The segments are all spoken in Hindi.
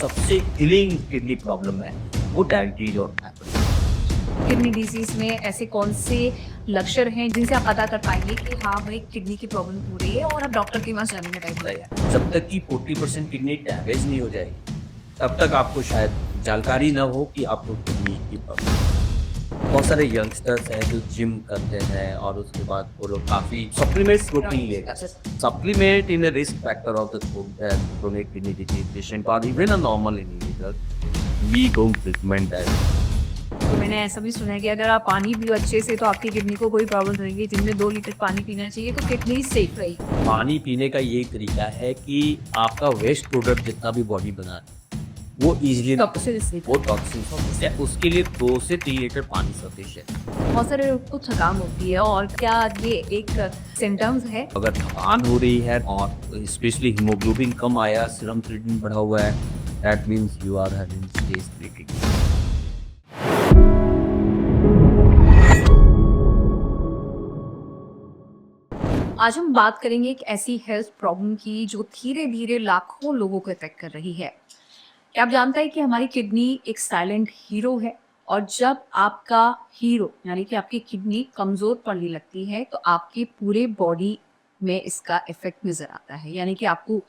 सबसे किलिंग किडनी प्रॉब्लम है वो डायबिटीज और हाइपरटेंशन। किडनी डिजीज में ऐसे कौन से लक्षण हैं जिनसे आप पता कर पाएंगे कि हाँ भाई किडनी की प्रॉब्लम हो रही है और आप डॉक्टर के पास जाने का टाइम हो गया है? जब तक कि 40% किडनी डैमेज नहीं हो जाएगी तब तक आपको शायद जानकारी ना हो कि आपको किडनी की प्रॉब्लम। बहुत सारे यंगस्टर्स हैं जो जिम करते हैं और उसके बाद वो लोग काफी सप्लीमेंट्स प्रोटीन लेते हैं। Supplement in the risk factor of the chronic kidney disease patient or even a normal individual, we don't recommend that। तो मैंने ऐसा भी सुना है कि अगर आप पानी पियो अच्छे से तो आपकी किडनी को कोई प्रॉब्लम नहीं होगी। दिन में 2 लीटर पानी पीना चाहिए तो किडनी सेफ रहेगी। पानी पीने का यही तरीका है कि आपका वेस्ट प्रोडक्ट जितना भी बॉडी बना है वो इजीली वो टॉक्सिन्स है, उसके लिए 2 से 3 लीटर पानी सफिशिएंट। बहुत सारे लोग को थकान होती है और क्या ये एक सिम्टम्स है? अगर थकान हो रही है और स्पेशली हीमोग्लोबिन कम आया, सीरम क्रिएटिनिन बढ़ा हुआ है, that means you are having stage 3 kidney. आज हम बात करेंगे एक ऐसी हेल्थ प्रॉब्लम की जो धीरे धीरे लाखों लोगों को अफेक्ट कर रही है। क्या आप जानते हैं कि हमारी किडनी एक साइलेंट हीरो है और जब आपका हीरो यानी कि आपकी किडनी कमजोर पड़ने लगती है तो आपके पूरे बॉडी में इसका इफेक्ट नजर आता है, यानी कि आपको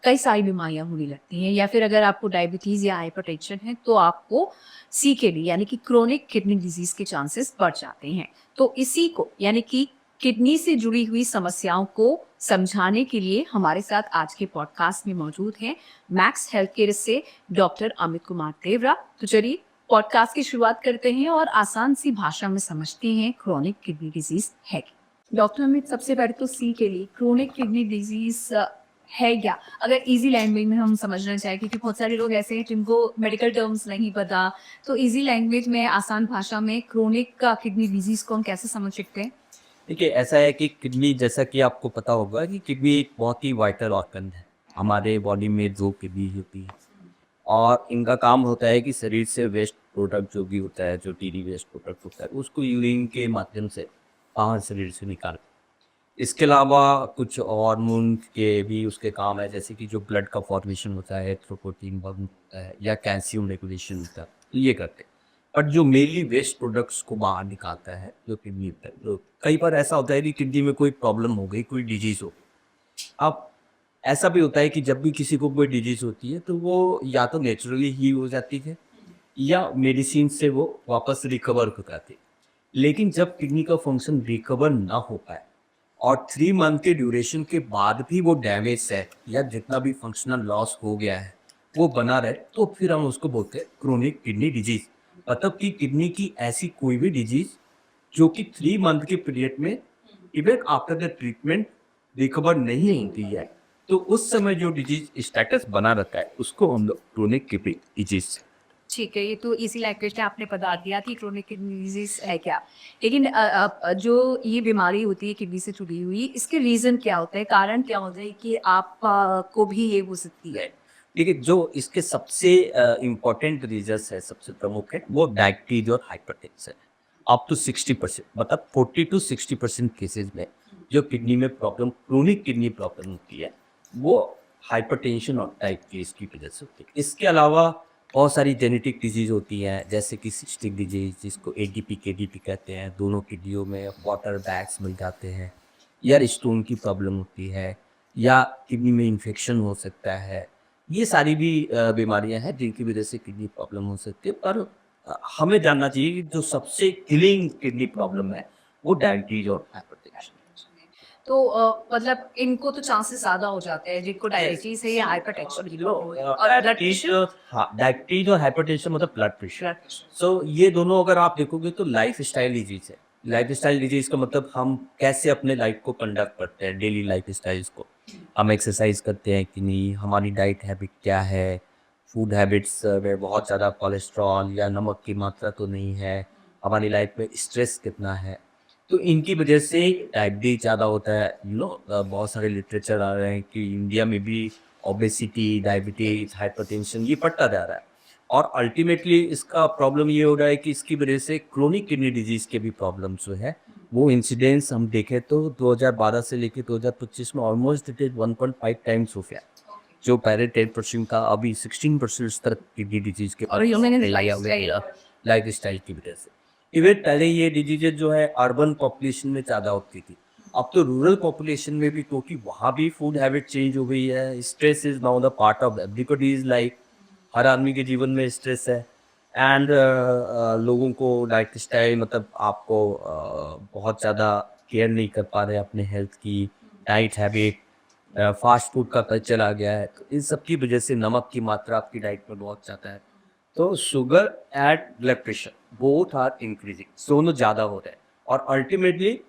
कई सारी बीमारियां होने लगती हैं। या फिर अगर आपको डायबिटीज या हाइपरटेंशन है तो आपको सीकेडी यानी कि क्रोनिक किडनी डिजीज के चांसेस बढ़ जाते हैं। तो इसी को यानी कि किडनी से जुड़ी हुई समस्याओं को समझाने के लिए हमारे साथ आज के पॉडकास्ट में मौजूद हैं मैक्स हेल्थ केयर से डॉक्टर अमित कुमार देवरा। तो चलिए पॉडकास्ट की शुरुआत करते हैं और आसान सी भाषा में समझते हैं क्रोनिक किडनी डिजीज है क्या। डॉक्टर अमित, सबसे पहले तो सी के लिए क्रोनिक किडनी डिजीज है क्या, अगर इजी लैंग्वेज में हम समझना चाहें, क्योंकि बहुत सारे लोग ऐसे हैं जिनको मेडिकल टर्म्स नहीं पता, तो इजी लैंग्वेज में आसान भाषा में क्रोनिक का किडनी डिजीज को हम कैसे समझ सकते हैं? देखिए, ऐसा है कि किडनी, जैसा कि आपको पता होगा कि किडनी एक बहुत ही वाइटल ऑर्गन है। हमारे बॉडी में 2 किडनी होती है और इनका काम होता है कि शरीर से वेस्ट प्रोडक्ट जो भी होता है, जो टीडी वेस्ट प्रोडक्ट होता है, उसको यूरिन के माध्यम से बाहर शरीर से निकाल। इसके अलावा कुछ हार्मोन के भी उसके काम है, जैसे कि जो ब्लड का फॉर्मेशन होता है, एरिथ्रोपोइटिन बर्न होता है या कैल्शियम रेगुलेशन होता है, तो ये करते हैं। बट जो मेनली वेस्ट प्रोडक्ट्स को बाहर निकालता है जो किडनी होता है, तो कई बार ऐसा होता है कि किडनी में कोई प्रॉब्लम हो गई, कोई डिजीज हो गई। अब ऐसा भी होता है कि जब भी किसी को कोई डिजीज होती है तो वो या तो नेचुरली ही हो जाती है या मेडिसिन से वो वापस रिकवर हो जाती है। लेकिन जब किडनी का फंक्शन रिकवर ना हो पाए और 3 मंथ के ड्यूरेशन के बाद भी वो डैमेज है या जितना भी फंक्शनल लॉस हो गया है वो बना रहे, तो फिर हम उसको बोलते हैं क्रोनिक किडनी डिजीज। मतलब कि किडनी की ऐसी कोई भी डिजीज जो कि 3 मंथ के पीरियड में even after the treatment recover नहीं होती है, तो उस समय जो डिजीज स्टेटस बना रहता है उसको हम लोग क्रोनिक किडनी डिजीज। ठीक है, ये तो इसी लैंग्वेज में आपने बता दिया कि क्रोनिक किडनी डिजीज है क्या। लेकिन जो ये बीमारी होती है किडनी से जुड़ी हुई, इसके रीजन क्या होता है, कारण क्या होता है कि आप को भी ये हो सकती है? देखिए, जो इसके सबसे इम्पोर्टेंट रीजंस है, सबसे प्रमुख है, वो डायबिटीज और हाइपरटेंशन। अप टू 60%, मतलब 40 to 60% केसेज में जो किडनी में प्रॉब्लम, क्रोनिक किडनी प्रॉब्लम होती है, वो हाइपरटेंशन और डायबिटीज की वजह से होती है। इसके अलावा बहुत सारी जेनेटिक डिजीज होती हैं, जैसे कि सिस्टिक डिजीज, जिसको एडीपी केडीपी कहते हैं। दोनों किडनियों में वाटर बैग्स मिल जाते हैं, या स्टोन की प्रॉब्लम होती है, या किडनी में इन्फेक्शन हो सकता है। ये सारी भी बीमारियां हैं जिनकी वजह से किडनी प्रॉब्लम हो सकती है। पर हमें जानना चाहिए कि जो सबसे किलिंग किडनी प्रॉब्लम है वो डायबिटीज और हाइपरटेंशन। तो मतलब इनको तो चांसेस ज्यादा हो जाते हैं जिनको डायबिटीज है या हाइपरटेंशन और ब्लड प्रेशर। हाँ, डायबिटीज और हाइपरटेंशन मतलब ब्लड प्रेशर। सो ये दोनों अगर आप देखोगे तो लाइफ स्टाइल डिजीज है। लाइफ स्टाइल डिजीज का मतलब हम कैसे अपने लाइफ को कंडक्ट करते हैं, डेली लाइफ स्टाइल्स को। हम एक्सरसाइज करते हैं कि नहीं, हमारी डाइट हैबिट क्या है, फूड हैबिट्स में बहुत ज़्यादा कोलेस्ट्रॉल या नमक की मात्रा तो नहीं है, हमारी लाइफ में स्ट्रेस कितना है। तो इनकी वजह से डायबिटीज ज़्यादा होता है। बहुत सारे लिटरेचर आ रहे हैं कि इंडिया में भी ओबेसिटी, डायबिटीज, हाइपरटेंशन ये बढ़ता जा रहा है। और अल्टीमेटली इसका प्रॉब्लम ये हो रहा है कि इसकी वजह से क्रोनिक किडनी डिजीज के भी प्रॉब्लम जो है, वो इंसिडेंस हम देखें तो 2012 से लेकर 2025 में ऑलमोस्ट इट इज 1.5 टाइम्स हो गया। जो पहले 10% था अभी 16% तक किडनी डिजीज के और ये मैंने लाइफ स्टाइल की वजह से। इवन पहले ये डिजीजेज जो है अर्बन पॉपुलेशन में ज़्यादा होती थी, अब तो रूरल पॉपुलेशन में भी, क्योंकि वहाँ भी फूड हैबिट चेंज हो गई है। Stress is now the part of everybody's life, हर आदमी के जीवन में स्ट्रेस है। एंड लोगों को लाइफ स्टाइल मतलब आपको बहुत ज़्यादा केयर नहीं कर पा रहे अपने हेल्थ की, डाइट हैबिट, फास्ट फूड का कल्चर आ गया है, तो इन सब की वजह से नमक की मात्रा आपकी डाइट में बहुत ज़्यादा है। तो sugar and blood pressure both are increasing, दोनों ज़्यादा हो रहे हैं। और अल्टीमेटली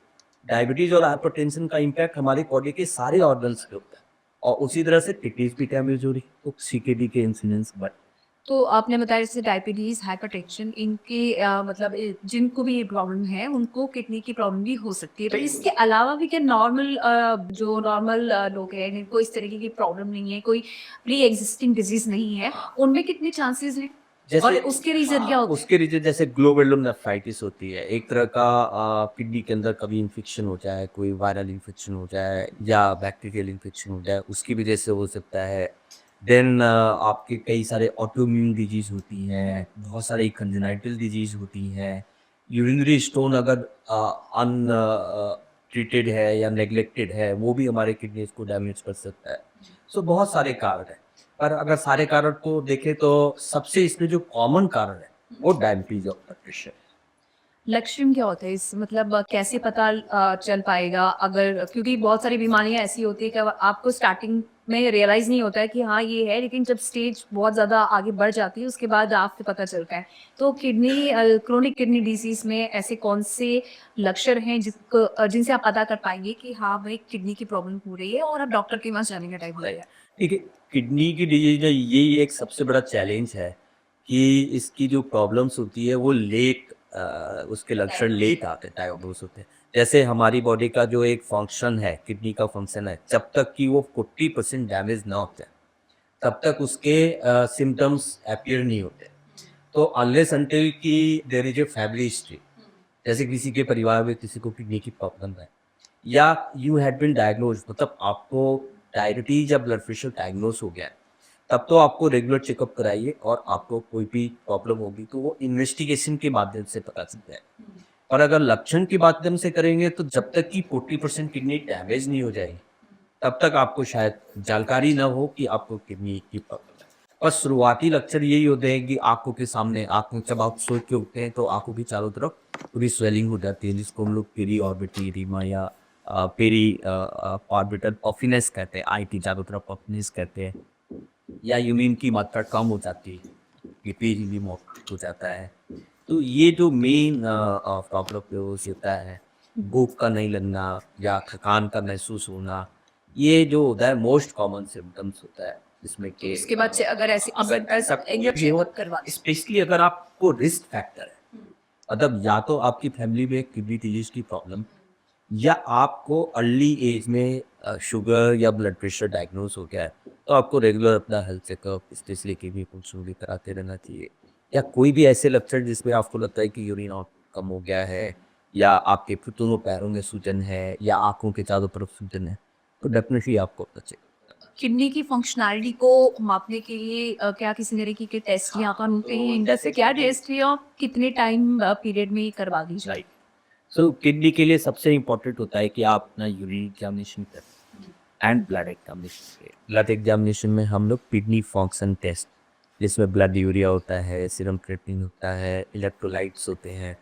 डायबिटीज और हाइपरटेंशन का इम्पैक्ट हमारी बॉडी के सारे ऑर्गन्स पे होता है, और उसी तरह से किडनीज भी डैमेज हो रही है, तो सीकेडी के इंसिडेंस बढ़। तो आपने बताया जैसे डायबिटीज़, हाइपरटेंशन इनके मतलब जिनको भी ये प्रॉब्लम है उनको किडनी की प्रॉब्लम भी हो सकती है। तो इसके अलावा भी क्या नॉर्मल जो नॉर्मल लोग हैं जिनको इस तरीके की प्रॉब्लम नहीं है, कोई प्री एग्जिस्टिंग डिजीज़ नहीं है, उनमें कितने चांसेस हैं? और उसके रीज़न क्या होते हैं? उसके रीजन जैसे ग्लोमेरुलोनेफ्राइटिस होती है, एक तरह का किडनी के अंदर कभी इन्फेक्शन हो जाए, कोई वायरल इन्फेक्शन हो जाए या बैक्टीरियल इन्फेक्शन हो जाए, उसकी वजह से हो सकता है। देन आपके कई सारे ऑटोइम्यून डिजीज होती हैं, बहुत सारी कंजेनाइटल डिजीज होती हैं। यूरिनरी स्टोन अगर अन ट्रीटेड है या नेग्लेक्टेड है, वो भी हमारे किडनीज को डैमेज कर सकता है। सो बहुत सारे कारण हैं, पर अगर सारे कारण को देखें तो सबसे इसमें जो कॉमन कारण है वो डायबिटीज और ब्लड प्रेशर। लक्षण क्या होता है इस मतलब कैसे पता चल पाएगा अगर क्योंकि बहुत सारी बीमारियां ऐसी होती है कि आपको स्टार्टिंग में रियलाइज नहीं होता है कि हाँ ये है, लेकिन जब स्टेज बहुत ज़्यादा आगे बढ़ जाती है उसके बाद आपको पता चलता है। तो किडनी क्रोनिक किडनी डिजीज में ऐसे कौन से लक्षण हैं जिनसे आप पता कर पाएंगे कि हाँ भाई किडनी की प्रॉब्लम हो रही है और अब डॉक्टर के पास जाने का टाइम हो गया है? ठीक है, किडनी की डिजीज में यही एक सबसे बड़ा चैलेंज है कि इसकी जो प्रॉब्लम्स होती है वो लेट, उसके लक्षण लेट आते हैं, डायग्नोस होते हैं। जैसे हमारी बॉडी का जो एक फंक्शन है, किडनी का फंक्शन है, जब तक कि वो 40% डैमेज ना होते हैं तब तक उसके सिम्टम्स अपीयर नहीं होते। तो अनलेस अनटिल कि there is a family history, जैसे किसी के परिवार में किसी को किडनी की प्रॉब्लम है या यू हैड बीन डायग्नोज, मतलब आपको डायबिटीज या ब्लड प्रेशर डायग्नोस हो गया है, तब तो आपको रेगुलर चेकअप कराइए, और आपको कोई भी प्रॉब्लम होगी तो वो इन्वेस्टिगेशन के माध्यम से पता चलता है। और अगर लक्षण के माध्यम से करेंगे तो जब तक कि 40% किडनी डैमेज नहीं हो जाएगी तब तक आपको शायद जानकारी ना हो कि आपको किडनी की प्रॉब्लम है। और शुरुआती लक्षण यही होते हैं कि आंखों के सामने, आंखों जब आप सो के उठते हैं तो आंखों की चारों तरफ पूरी स्वेलिंग हो जाती है, जिसको हम लोग पेरी ऑर्बिटल एडिमा या पेरी ऑर्बिटल पफिनेस कहते हैं, आई की चारों तरफ पफिनेस कहते हैं। या यूरिन की मात्रा कम हो जाती है, लिपिड भी हो जाता है। तो ये जो मेन प्रॉब्लम होता है, भूख का नहीं लगना या थकान का महसूस होना, ये जो होता है मोस्ट कॉमन सिम्टम्स होता है, जिसमें कि उसके बाद से अगर ऐसी अगर ऐसा चेकअप ये हो, करवा स्पेशली अगर आपको रिस्क फैक्टर है, मतलब या तो आपकी फैमिली में किडनी डिजीज की प्रॉब्लम या आपको अर्ली एज में शुगर या ब्लड प्रेशर डायग्नोज हो गया है, तो आपको रेगुलर अपना health checkup specially kidney function भी कराते रहना चाहिए। या कोई भी ऐसे लक्षण जिसमें आपको लगता है कि यूरिन आउट कम हो गया है, या आपके दोनों पैरों में सूजन है, या आंखों के चारों तरफ सूजन है, तो डेफिनेटली आपको अपना चेक। किडनी की फंक्शनैलिटी को मापने के लिए क्या किसी तरीके के टेस्ट यहाँ पर होते हैं? इनका से क्या टेस्ट है और कितने टाइम पीरियड में करवा दी जाए? सो किडनी के लिए सबसे इम्पोर्टेंट होता है कि आप अपना यूरिन एग्जामिनेशन करें एंड ब्लड एग्जामिनेशन करें। ब्लड एग्जामिनेशन में हम लोग किडनी फंक्शन टेस्ट, जिसमें ब्लड यूरिया होता है, सीरम क्रिएटिनिन होता है, इलेक्ट्रोलाइट्स होते हैं,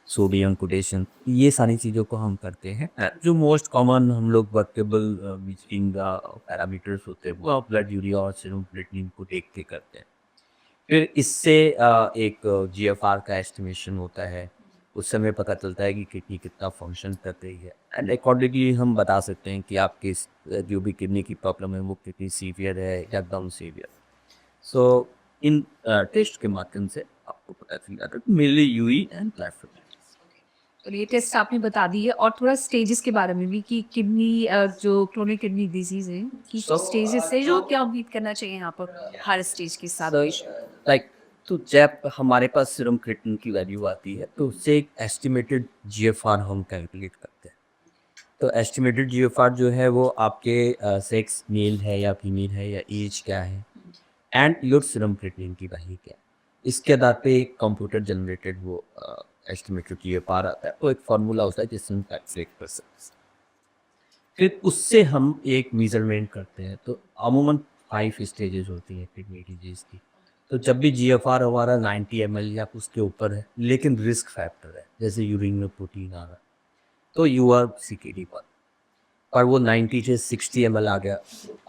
सोडियम पोटेशियम, ये सारी चीज़ों को हम करते हैं। जो मोस्ट कॉमन हम लोग वर्केबल मीटिंग पैरामीटर्स होते हैं वो आप ब्लड यूरिया और सीरम क्रिएटिनिन को देख के करते हैं। फिर इससे एक जीएफआर का एस्टिमेशन होता है, उस समय पता चलता है कि किडनी कितना फंक्शन कर रही है, एंड अकॉर्डिंगली हम बता सकते हैं कि आपकी जो भी किडनी की प्रॉब्लम है वो कितनी सीवियर है या कम सीवियर। सो इन टेस्ट के माध्यम से आपको पता चल जाता है, मेनली यूई एंड ब्लड प्रेशर। तो ये टेस्ट आपने बता दी है और थोड़ा स्टेजेस के बारे में भी कि किडनी जो क्रोनिक किडनी डिजीज है कि स्टेजेस से जो क्या उम्मीद करना चाहिए यहाँ पर हर स्टेज के साथ? लाइक, तो जब हमारे पास सीरम क्रिएटिनिन की वैल्यू आती है तो उससे एक एस्टिमेटेड जीएफआर हम कैलकुलेट करते हैं। तो एस्टिमेटेड जीएफआर जो है वो आपके सेक्स मेल है या फीमेल है या एज क्या है एंड योर सीरम क्रिएटिनिन की वैल्यू क्या है। इसके आधार पे कंप्यूटर जनरेटेड वो एस्टिमेटेड जीएफआर आता है। तो एक फार्मूला होता है जिसमें फैक्ट्स एक परसेंट, फिर उससे हम एक मेजरमेंट करते हैं। तो अमूमन 5 स्टेजेस होती हैं किडनी डिजीज की। तो जब भी जीएफआर हमारा 90 ml या उसके ऊपर है लेकिन रिस्क फैक्टर है, जैसे यूरिन में प्रोटीन आ रहा है, तो यू आर सीकेडी पर वो 90 से 60 ml आ गया,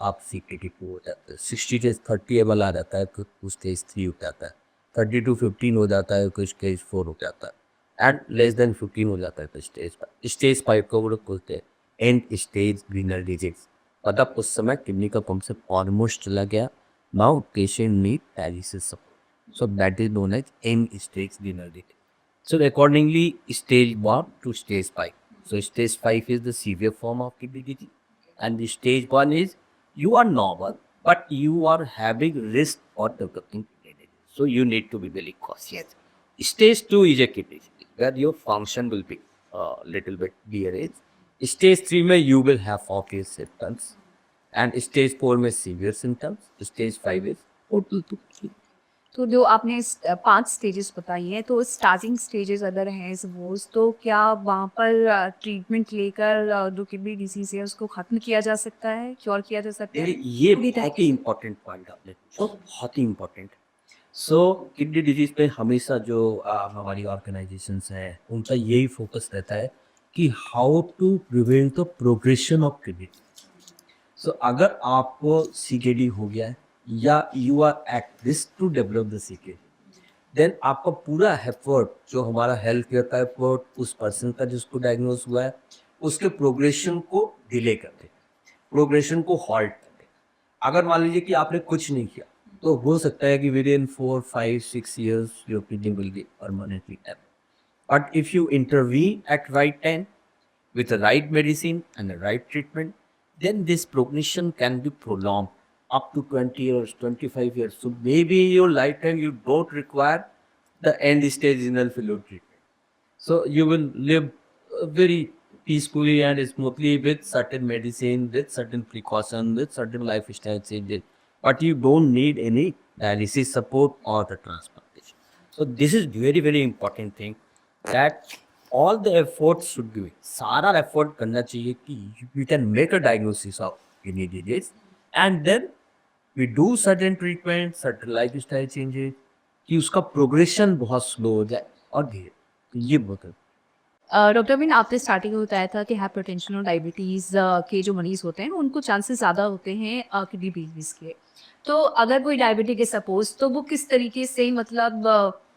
आप सीकेडी टू हो जाते हैं। 60 से 30 ml आ जाता है तो वो स्टेज 3 हो जाता है। 30 to 15 हो जाता है तो स्टेज 4 हो जाता है एंड लेस देन 15 हो जाता है तो स्टेज 5 को वो लोग बोलते हैं एंड स्टेज रीनल डिजीज। मतलब उस समय किडनी का पंप से ऑलमोस्ट चला गया, now patient need dialysis support, so that is known as end stage renal disease. So accordingly, stage 1 to stage 5. So stage 5 is the severe form of kidney disease, and the stage 1 is you are normal, but you are having risk for developing kidney disease. So you need to be very cautious. Stage 2 is a kidney disease where your function will be a little bit dearaged. Stage 3 में you will have obvious symptoms, and stage 4 में severe symptoms. Stage 5 is total to kill. तो जो आपने 5 स्टेजेस बताई हैं, तो स्टार्टिंग स्टेजेस अगर हैं सपोज़, तो क्या वहाँ पर ट्रीटमेंट लेकर जो किडनी डिसीज़ है उसको ख़त्म किया जा सकता है, क्योर किया जा सकता है? ये पूरी तरह बहुत ही इम्पोर्टेंट पॉइंट आपने पूछा, बहुत ही इम्पोर्टेंट। सो किडनी डिजीज पे हमेशा जो हमारी ऑर्गेनाइजेशंस हैं उनका यही फोकस रहता है कि how to prevent the progression of kidney. So अगर आपको सीकेडी हो गया है या you are at risk to develop the CKD, then आपका पूरा एफर्ट जो हमारा हेल्थ केयर का एफर्ट उस पर्सन का जिसको डायग्नोज हुआ है उसके प्रोग्रेशन को डिले कर दे, प्रोग्रेशन को हॉल्ट कर दे। अगर मान लीजिए कि आपने कुछ नहीं किया तो हो सकता है कि within 4 5 6 years your kidney will be permanently damaged. But if you intervene at right time with the right medicine and the right treatment, then this progression can be prolonged up to 20 years, 25 years. So maybe in your lifetime you don't require the end stage renal failure treatment. So you will live very peacefully and smoothly with certain medicine, with certain precaution, with certain lifestyle changes. But you don't need any dialysis support or the transplantation. So this is very very important thing that all the efforts should be. सारा effort करना चाहिए कि we can make a diagnosis of kidney disease and then we do certain treatment, certain lifestyle changes कि उसका प्रोग्रेशन बहुत स्लो हो जाए और धीरे। तो ये बहुत है। डॉक्टर बिन, आपने स्टार्टिंग में बताया था कि हाइपरटेंशन और डायबिटीज़ के जो मरीज़ होते हैं उनको चांसेस ज़्यादा होते हैं किडनी डिजीज़ के। तो अगर कोई डायबिटिक है सपोज़, तो वो किस तरीके से मतलब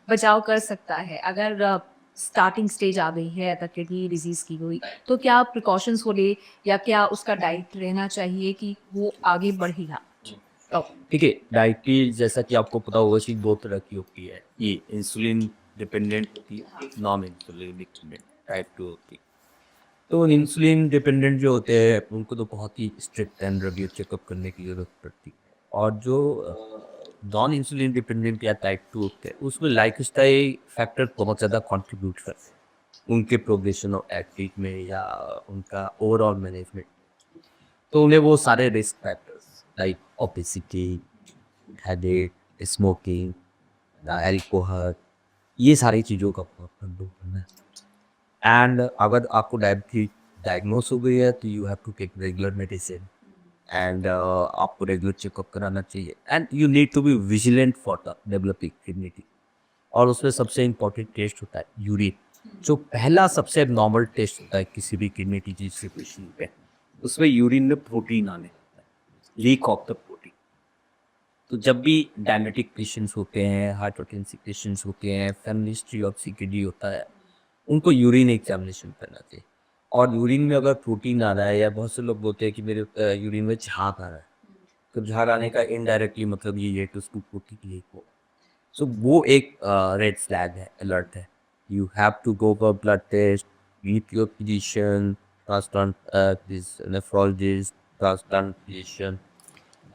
बचाव कर सकता है? अगर स्टार्टिंग स्टेज आ गई है अगर किडनी डिजीज़ की कोई, तो क्या प्रिकॉशंस वो ले या क्या उसका डाइट रहना चाहिए कि वो आगे बढ़ेगा? ठीक है, डायबिटीज जैसा कि आपको पता होगा कि दो तरह की होती है, ये इंसुलिन डिपेंडेंट होती है, नॉन इंसुलिन डिपेंडेंट टाइप 2 होती है। तो इंसुलिन डिपेंडेंट जो होते हैं उनको तो बहुत ही स्ट्रिक्ट एंड रेगुलर चेकअप करने की जरूरत पड़ती है, और जो नॉन इंसुलिन डिपेंडेंट या टाइप 2 होते हैं उसमें लाइफस्टाइल फैक्टर बहुत ज़्यादा कंट्रीब्यूट करते हैं उनके प्रोग्रेशन ऑफ एक्टिव में या उनका ओवरऑल मैनेजमेंट। तो उन्हें वो सारे risk factors like obesity, headache, smoking, alcohol, ये सारी चीज़ों का बहुत कंट्रोल करना है। एंड अगर आपको डायबिटीज डायग्नोस हो गई है तो you have to take regular medicine and आपको रेगुलर चेकअप कराना चाहिए and you need to be vigilant for the developing kidney disease. और उसमें सबसे इम्पोर्टेंट टेस्ट होता है यूरिन, जो पहला सबसे नॉर्मल टेस्ट होता है किसी भी किडनी डिजीज के पेशेंट पे। उसमें यूरिन में प्रोटीन आने लगता है, लीक ऑफ द प्रोटीन। तो जब भी डायबिटिक पेशेंट्स होते हैं, हाइपरटेंसिव पेशेंट्स होते हैं, फैमिली हिस्ट्री ऑफ सीकेडी होता है, उनको यूरिन एग्जामिनेशन करना चाहिए। और यूरिन में अगर प्रोटीन आ रहा है या बहुत से लोग बोलते हैं कि मेरे यूरिन में झाग आ रहा है, तो झाग आने का इनडायरेक्टली मतलब ये है कि उसको प्रोटीन लीक हो। सो वो एक रेड फ्लैग है, अलर्ट है। You have to go for blood test, meet your physician, transplant this nephrologist, transplant physician,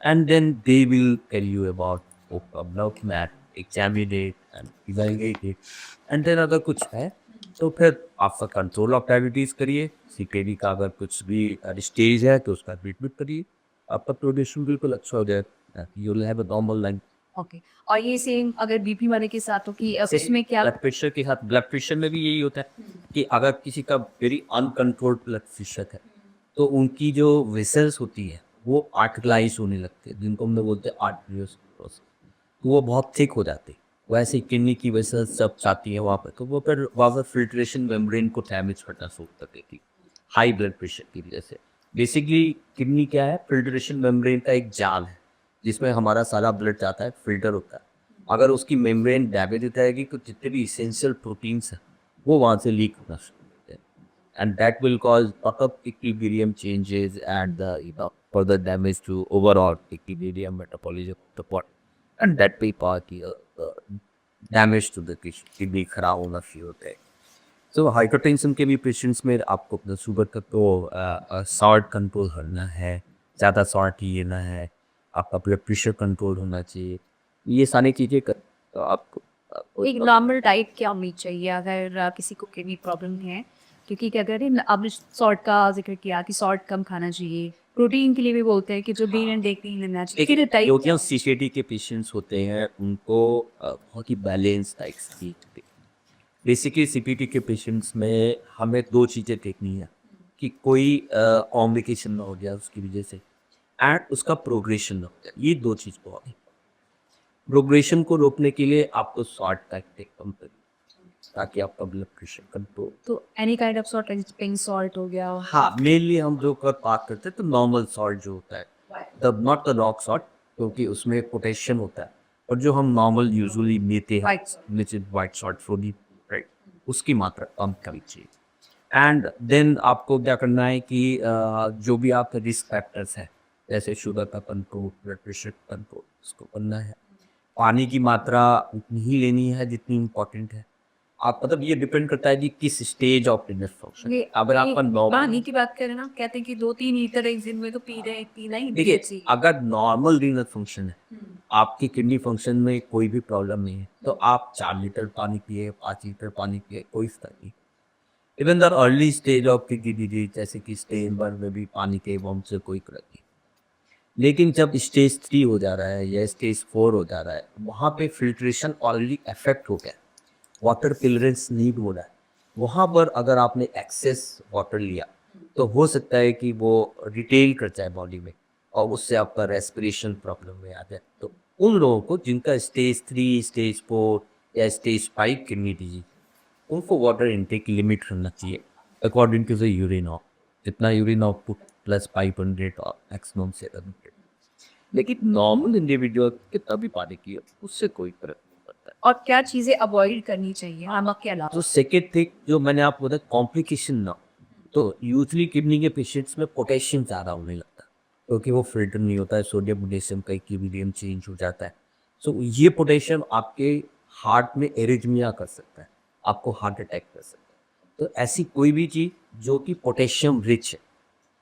and then they will tell you about blood mat, examine it and evaluate it, and then अगर कुछ है तो फिर आपका कंट्रोल ऑफ डायबिटीज़ करिए, सीकेडी का अगर कुछ भी स्टेज है तो उसका ट्रीटमेंट करिए, आपका प्रोग्रेशन बिल्कुल अच्छा हो जाएगा, you will have a normal life. Okay. और ये सेम अगर बीपी वाले के साथ हो कि उसमें क्या ब्लड प्रेशर के साथ, ब्लड प्रेशर में भी यही होता है कि अगर किसी का वेरी अनकंट्रोल्ड ब्लड प्रेशर है, तो उनकी जो वेसल्स होती है वो आर्टिकलाइज होने लगते हैं, जिनको हम लोग बोलते हैं आर्टरियोस्क्लेरोसिस, तो वो बहुत थिक हो जाती है। वैसे ही किडनी की वेसल्स जब जाती है वहाँ पर, तो वो फिर वहाँ पर फिल्ट्रेशन मेम्ब्रेन को डैमेज करना शुरू कर देती है, हाई ब्लड प्रेशर की वजह से। बेसिकली किडनी क्या है, फिल्ट्रेशन मेम्ब्रेन का एक जाल है, जिसमें हमारा सारा ब्लड जाता है, फिल्टर होता है। अगर उसकी मेम्ब्रेन डैमेज हो जाएगी तो जितने भी इसेंशियल प्रोटीन्स हैं वो वहाँ से लीक होना शुरू होते हैं, and that will cause lot of equilibrium changes and the further damage to overall equilibrium metabolism of the body, and that may cause damage to the kidney, खराब होना शुरू होता है। तो हाइपरटेंशन के भी पेशेंट्स में आपको अपना शुगर का तो सॉल्ट कंट्रोल करना है, ज़्यादा सॉल्ट नहीं लेना है, आपका ब्लड प्रेशर कंट्रोल होना चाहिए, ये सारी चीज़ें कर तो आपको एक नॉर्मल डाइट क्या होनी चाहिए अगर किसी को किडनी प्रॉब्लम है? क्योंकि क्या करें, आपने सॉल्ट का ज़िक्र किया कि सॉल्ट कम खाना चाहिए। प्रोटीन के लिए भी बोलते हैं कि जो बी एंड देख नहीं लेना चाहिए। फिर डाइट जो कि सीकेडी के पेशेंट्स होते हैं उनको बहुत ही बैलेंस डाइट चाहिए। बेसिकली सीपीटी के पेशेंट्स में हमें दो चीज़ें देखनी है कि कोई कॉम्प्लिकेशन ना हो जाए उसकी वजह से, एंड उसका प्रोग्रेशन ना हो जाए, ये दो चीज़ बहुत है। प्रोग्रेशन को रोकने के लिए आपको सॉल्ट का इंटेक कम करिए ताकि आपका ब्लड प्रेशर कंट्रोल। तो any kind of salt, pink salt हो गया। हाँ, मेनली हम जो कर बात करते हैं तो नॉर्मल सॉल्ट जो होता है, the not the rock salt, क्योंकि उसमें पोटेशियम होता है, और जो हम नॉर्मल यूजुअली लेते हैं White salt. Which is white salt sodium, right, उसकी मात्रा कम करनी चाहिए। एंड देन आपको क्या करना है कि जो भी आपके रिस्क फैक्टर्स हैं, जैसे शुगर का कंट्रोल, ब्लड प्रेशर कंट्रोल, उसको करना है। पानी की मात्रा उतनी ही लेनी है जितनी इम्पोर्टेंट है। आप मतलब ये डिपेंड करता है कि किस स्टेज ऑफ रिनल फंक्शन, ये अगर आपका नॉर्मल, पानी की बात करें ना, कहते हैं कि 2-3 लीटर एक दिन में तो पीना ही देखिए चाहिए। अगर नॉर्मल रीनल फंक्शन है, आपकी किडनी फंक्शन में कोई भी प्रॉब्लम नहीं है, तो आप 4 लीटर पानी पिए, 5 लीटर पानी पिए, कोई फर्क नहीं। Even the early stage of kidney disease जैसे कि स्टेज 1 में भी पानी के बम से कोई फर्क नहीं। लेकिन जब स्टेज 3 हो जा रहा है या स्टेज 4 हो जा रहा है, वहाँ पे फिल्ट्रेशन ऑलरेडी अफेक्ट हो गया, वाटर क्लियरेंस नीड हो रहा है, वहाँ पर अगर आपने एक्सेस वाटर लिया तो हो सकता है कि वो रिटेल कर जाए बॉडी में और उससे आपका रेस्पिरेशन प्रॉब्लम में आ जाए। तो उन लोगों को जिनका स्टेज 3, स्टेज 4 या स्टेज 5 किडनी डिजीज, उनको वाटर इनटेक लिमिट करना चाहिए according to the urine of, जितना यूरिन आउटपुट प्लस 500 और मैक्सिमम 700। लेकिन नॉर्मल इंडिविजुअल कितना भी पानी पिए उससे कोई फर्क नहीं पड़ता है। और क्या चीज़ें अवॉइड करनी चाहिए नमक के अलावा? तो सेकेंड थिंग जो मैंने आपको बताया, कॉम्प्लिकेशन ना हो। तो यूजली किडनी के पेशेंट्स में पोटेशियम ज़्यादा होने लगता है क्योंकि वो फिल्टर नहीं होता है, सोडियम पोटेशियम का इक्विलिब्रियम चेंज हो जाता है। सो ये पोटेशियम आपके हार्ट में एरिथमिया कर सकता है, आपको हार्ट अटैक कर सकता है। तो ऐसी कोई भी चीज़ जो कि पोटेशियम रिच है,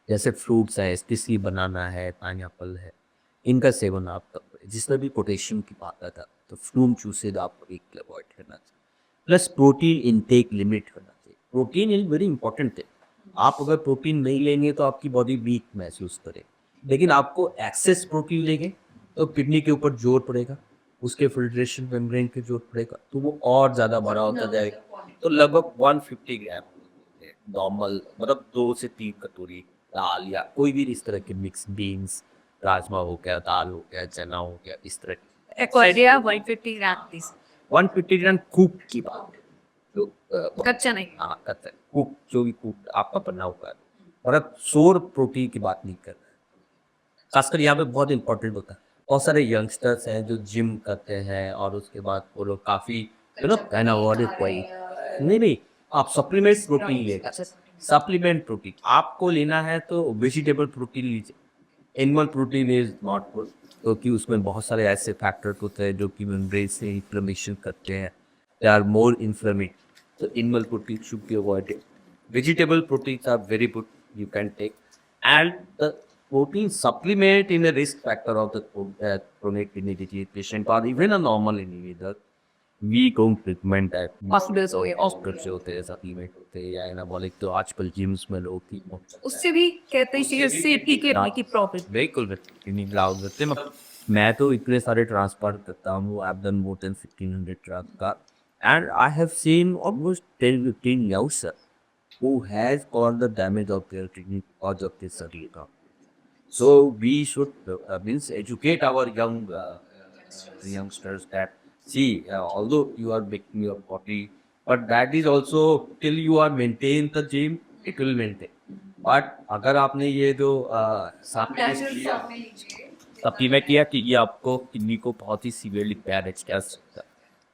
जैसे फ्रूट्स है, स्पेशली बनाना है, पाइनएप्पल है, इनका सेवन आप करो जिसमें भी पोटेशियम की मात्रा था, तो फ्रूट जूसेज आपको एक अवॉइड करना चाहिए। प्लस प्रोटीन इनटेक लिमिट करना चाहिए। Protein is very important thing. आप अगर प्रोटीन नहीं लेंगे तो आपकी बॉडी वीक महसूस करे, लेकिन आपको एक्सेस प्रोटीन लेंगे तो किडनी के ऊपर जोर पड़ेगा, उसके फिल्ट्रेशन मेम्ब्रेन पे जोर पड़ेगा, तो वो और ज़्यादा बड़ा होता जाएगा। तो लगभग 150 ग्राम नॉर्मल, मतलब 2 से 3 कटोरी दाल या कोई भी इस तरह के मिक्स बीन्स, राजमा हो गया, दाल हो गया, चना हो गया, इस तरह की एक्वाडिया 150 ग्राम प्लीज। 150 ग्राम कुक की बात है। जो कच्चा नहीं। हाँ कच्चा कुक, जो भी कुक आपका बना हुआ है, मतलब सोर प्रोटीन की बात नहीं कर रहे हैं। खासकर यहाँ पे बहुत इंपॉर्टेंट होता है। बहुत सारे यंगस्टर्स हैं जो जिम करते हैं और उसके बाद वो लोग काफ़ी कहना व्हाट इज कोई नहीं, आप सप्लीमेंट प्रोटीन लेगा, सप्लीमेंट प्रोटीन आपको लेना है तो वेजिटेबल प्रोटीन लीजिए। Animal protein is not good क्योंकि उसमें बहुत सारे ऐसे फैक्टर्स होते हैं जो कि मेम्ब्रेन से इन्फ्लेमेशन करते हैं, they are more inflammate, so animal protein should be avoided. Vegetable proteins are very good, you can take, and the protein supplement in a risk factor of the chronic kidney disease patient or even a normal individual week home treatment है, हॉस्पिटल्स हो गए, हॉस्पिटल से होते हैं, सप्लीमेंट होते हैं, या एनाबॉलिक तो आजकल जिम्स में लोग ठीक हो उससे भी कहते हैं कि उससे ठीक है की प्रॉफिट। बिल्कुल नहीं लाउड करते हैं। मैं तो इतने सारे ट्रांसफर करता हूँ, I have done more than 1500 transfer and I have seen almost 10-15 youngsters who has caused the damage of their kidney because of this sarita. So we should means educate our youngsters that see, although you are making your body, but that is also till you are maintain the gym, it will maintain. But अगर आपने ये जो सप्लीमेंट किया कि ये आपको किडनी को बहुत ही सीवियरली डैमेज कर सकता है,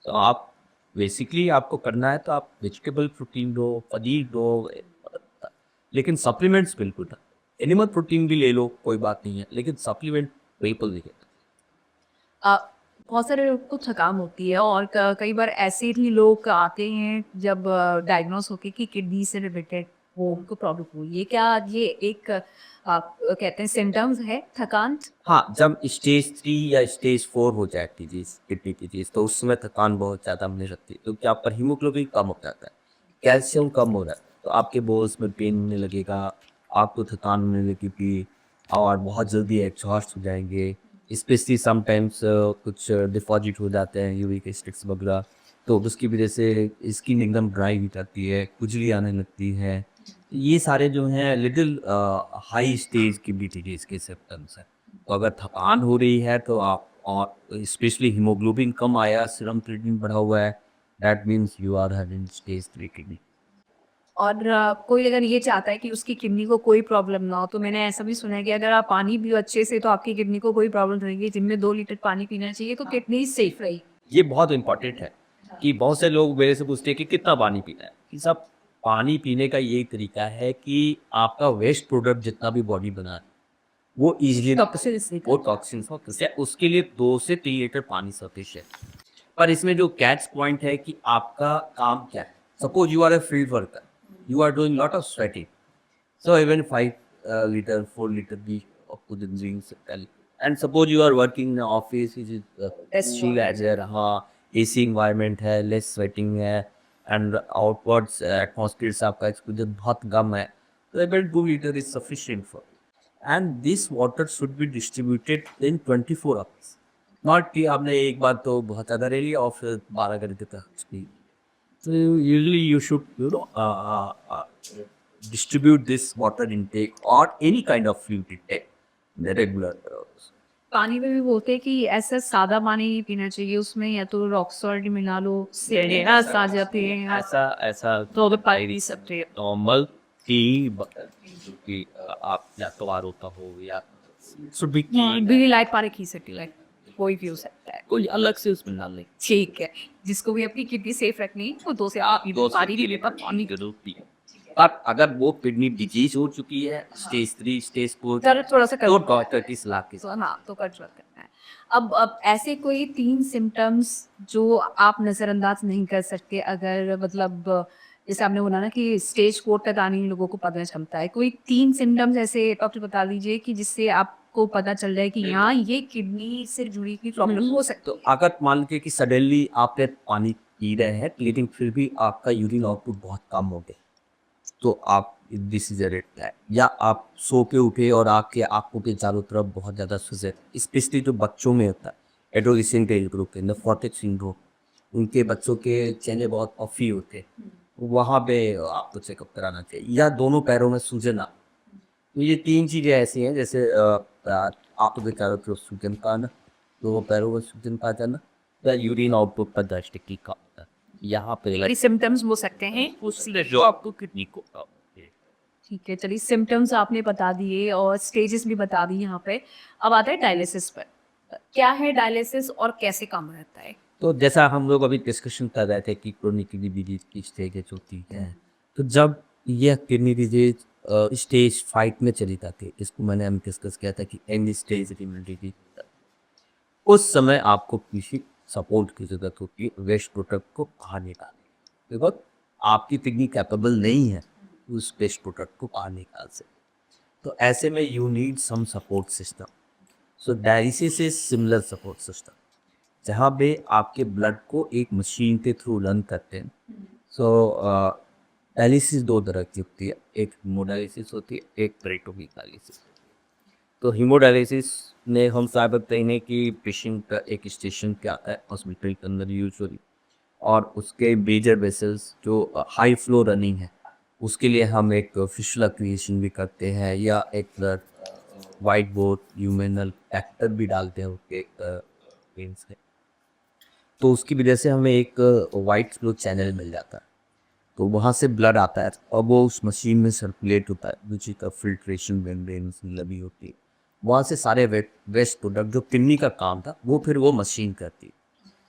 तो आप बेसिकली आपको करना है तो आप वेजिटेबल प्रोटीन दो, पनीर दो, लेकिन सप्लीमेंट्स बिल्कुल ना। एनिमल प्रोटीन भी ले लो, कोई बात नहीं है, लेकिन सप्लीमेंट बिल्कुल नहीं है। अ, बहुत सारे लोग को थकान होती है और कई बार ऐसे भी लोग आते हैं जब डायग्नोस होके कि किडनी से रिलेटेड वो उनको प्रॉब्लम हुई है। क्या ये एक आप कहते हैं सिम्टम्स है थकान? हाँ, जब स्टेज 3 या स्टेज 4 हो जाए डिजीज, किडनी डिजीज, तो उस समय थकान बहुत ज़्यादा होने लगती है, क्योंकि आपका हीमोग्लोबिन कम हो जाता है, कैल्शियम कम हो रहा है, तो आपके बोन्स में पेन होने लगेगा, आपको थकान होने लगेगी और बहुत जल्दी एग्जॉस्ट हो जाएंगे। स्पेशली समटाइम्स कुछ डिपॉजिट हो जाते हैं, यूरिक एसिड्स वगैरह, तो उसकी वजह से स्किन एकदम ड्राई हो जाती है, खुजली आने लगती है। ये सारे जो हैं लिटिल हाई स्टेज की भी डिजीज के सिम्टम्स हैं। तो अगर थकान हो रही है तो आप, और स्पेशली हीमोग्लोबिन कम आया, सीरम क्रिएटिनिन बढ़ा हुआ है, that means you are having stage 3 kidney. और कोई अगर ये चाहता है कि उसकी किडनी को कोई प्रॉब्लम ना हो, तो मैंने ऐसा भी सुना है कि अगर आप पानी पियो अच्छे से तो आपकी किडनी को कोई प्रॉब्लम नहीं रहेगी। दिन में 2 लीटर पानी पीना चाहिए तो किडनी सेफ रहेगी। ये बहुत इंपॉर्टेंट है कि बहुत से लोग मेरे से पूछते हैं कि कितना पानी पीना है। कि सब पानी पीने का यही तरीका है कि आपका वेस्ट प्रोडक्ट जितना भी बॉडी बना है वो इजीली वो टॉक्सिन्स होते हैं, उसके लिए 2 से 3 लीटर पानी सफिशिएंट। पर इसमें जो कैच पॉइंट है कि आपका काम क्या है। Suppose you are a field worker, you are doing lot of sweating, so even 5 liter 4 liter भी आपको ड्रिंक सकता है। And suppose you are working in office which is chill as a, हाँ, एसी इन्वायरमेंट है, लेस स्वेटिंग है, एंड आउटवर्ड्स एटमॉस्फेयर से आपका एक्सपोजर बहुत कम है, तो about 2 liter is sufficient for, and this water should be distributed in 24 hours. Not कि आपने एक बार तो बहुत ज़्यादा ले लिया और फिर 12 घंटे तक P. So usually you should, distribute this water intake or any kind of fluid intake in the regular intervals. पानी में भी बोलते हैं कि ऐसा सादा पानी नहीं पीना चाहिए, उसमें या तो रॉक सॉल्ट मिला लो, सेलेनस आ जाते हैं, ऐसा ऐसा तो वो पानी पी सकते हैं। नॉर्मल टी, जो कि आप या तो आर होता हो या शुड बी बिल्ली लाइट पानी पी सकती है, कोई भी हो सकता है। कोई अलग से उसमें डाल नहीं। ठीक है, जिसको भी अपनी किडनी सेफ रखनी है वो 2 से 8 पानी पी लेता पानी। जरूर पिए। पर अगर वो किडनी डिजीज हो चुकी है स्टेज 3 स्टेज 4, दर्द थोड़ा सा तो डॉक्टर की सलाह के साथ। हाँ, तो कंट्रोल करना है। अब ऐसे कोई 3 सिम्पटम्स जो आप नज़रअंदाज नहीं कर सकते, अगर मतलब जैसे आपने बोला ना कि स्टेज 4 तक आने में लोगों को पता चलता है, कोई 3 सिम्पटम्स ऐसे डॉक्टर बता दीजिए कि जिससे आपको पता चल जाए कि हाँ, ये किडनी से जुड़ी हुई प्रॉब्लम हो सकती तो अगर मान लीजिए कि सडनली आपने पानी पी रहे हैं, लेकिन फिर भी आपका यूरिन आउटपुट बहुत कम हो गया, तो आप, this is a red flag. या आप सो के उठे और आपके आंखों के चारों तरफ बहुत ज़्यादा सुजन, स्पेशली जो बच्चों में होता है, एडोलेसेंट एज ग्रुप के नेफ्रोटिक सिंड्रोम, उनके बच्चों के चेहरे बहुत पफी होते हैं, वहाँ पे आपको चेकअप कराना चाहिए। या दोनों पैरों में सूजन आ, तो ये 3 चीज़ें ऐसी हैं, जैसे आंखों के चारों तरफ सूजन का आना, दोनों पैरों में सूजन का जाना, या यूरिन आउटपुट पर दृष्टि का आना। यहाँ पे है। सिम्पटम्स हो सकते हैं उससे जो आपको किडनी को ठीक है, चलिए सिम्पटम्स आपने बता दिए और स्टेजेस भी बता दी यहाँ पे। अब आता है डायलिसिस पर। क्या है डायलिसिस और कैसे काम रहता है? तो जैसा हम लोग अभी डिस्कशन कर रहे थे कि क्रोनिक किडनी डिजीज की स्टेजेस होती है, तो जब यह किडनी डिजीज स्टेज 5 में चली जाती है, इसको मैंने हम डिस्कस किया था कि एंड स्टेज किडनी डिजीज, उस समय आपको किसी सपोर्ट की ज़रूरत होती है वेस्ट प्रोडक्ट को बाहर निकालने, बिकॉज आपकी किडनी कैपेबल नहीं है उस वेस्ट प्रोडक्ट को बाहर निकाल से। तो ऐसे में you need some support system. So dialysis is similar support system. जहाँ पे आपके ब्लड को एक मशीन के थ्रू रन करते हैं। सो डायलिसिस दो तरह की होती है, एक हीमोडायलिसिस होती है, एक पेरिटोनियल डायलिसिस। तो हीमोडायलिसिस में हम क्या करते हैं कि पेशेंट का एक स्टेशन पे आता है हॉस्पिटल के अंदर यूजुअली, और उसके मेजर वेसल्स जो हाई फ्लो रनिंग है उसके लिए हम एक फिशुला क्रिएशन भी करते हैं, या एक वाइट बोर्ड ह्यूमेनल एक्टर भी डालते हैं उसके वेन्स में। तो उसकी वजह से हमें एक वाइट फ्लो चैनल मिल जाता है, तो वहाँ से ब्लड आता है और वो उस मशीन में सर्कुलेट होता है, नीचे का फिल्ट्रेशन मेम्ब्रेन लगी होती है। वहाँ से सारे वेस्ट प्रोडक्ट जो किडनी का काम था वो फिर वो मशीन करती है।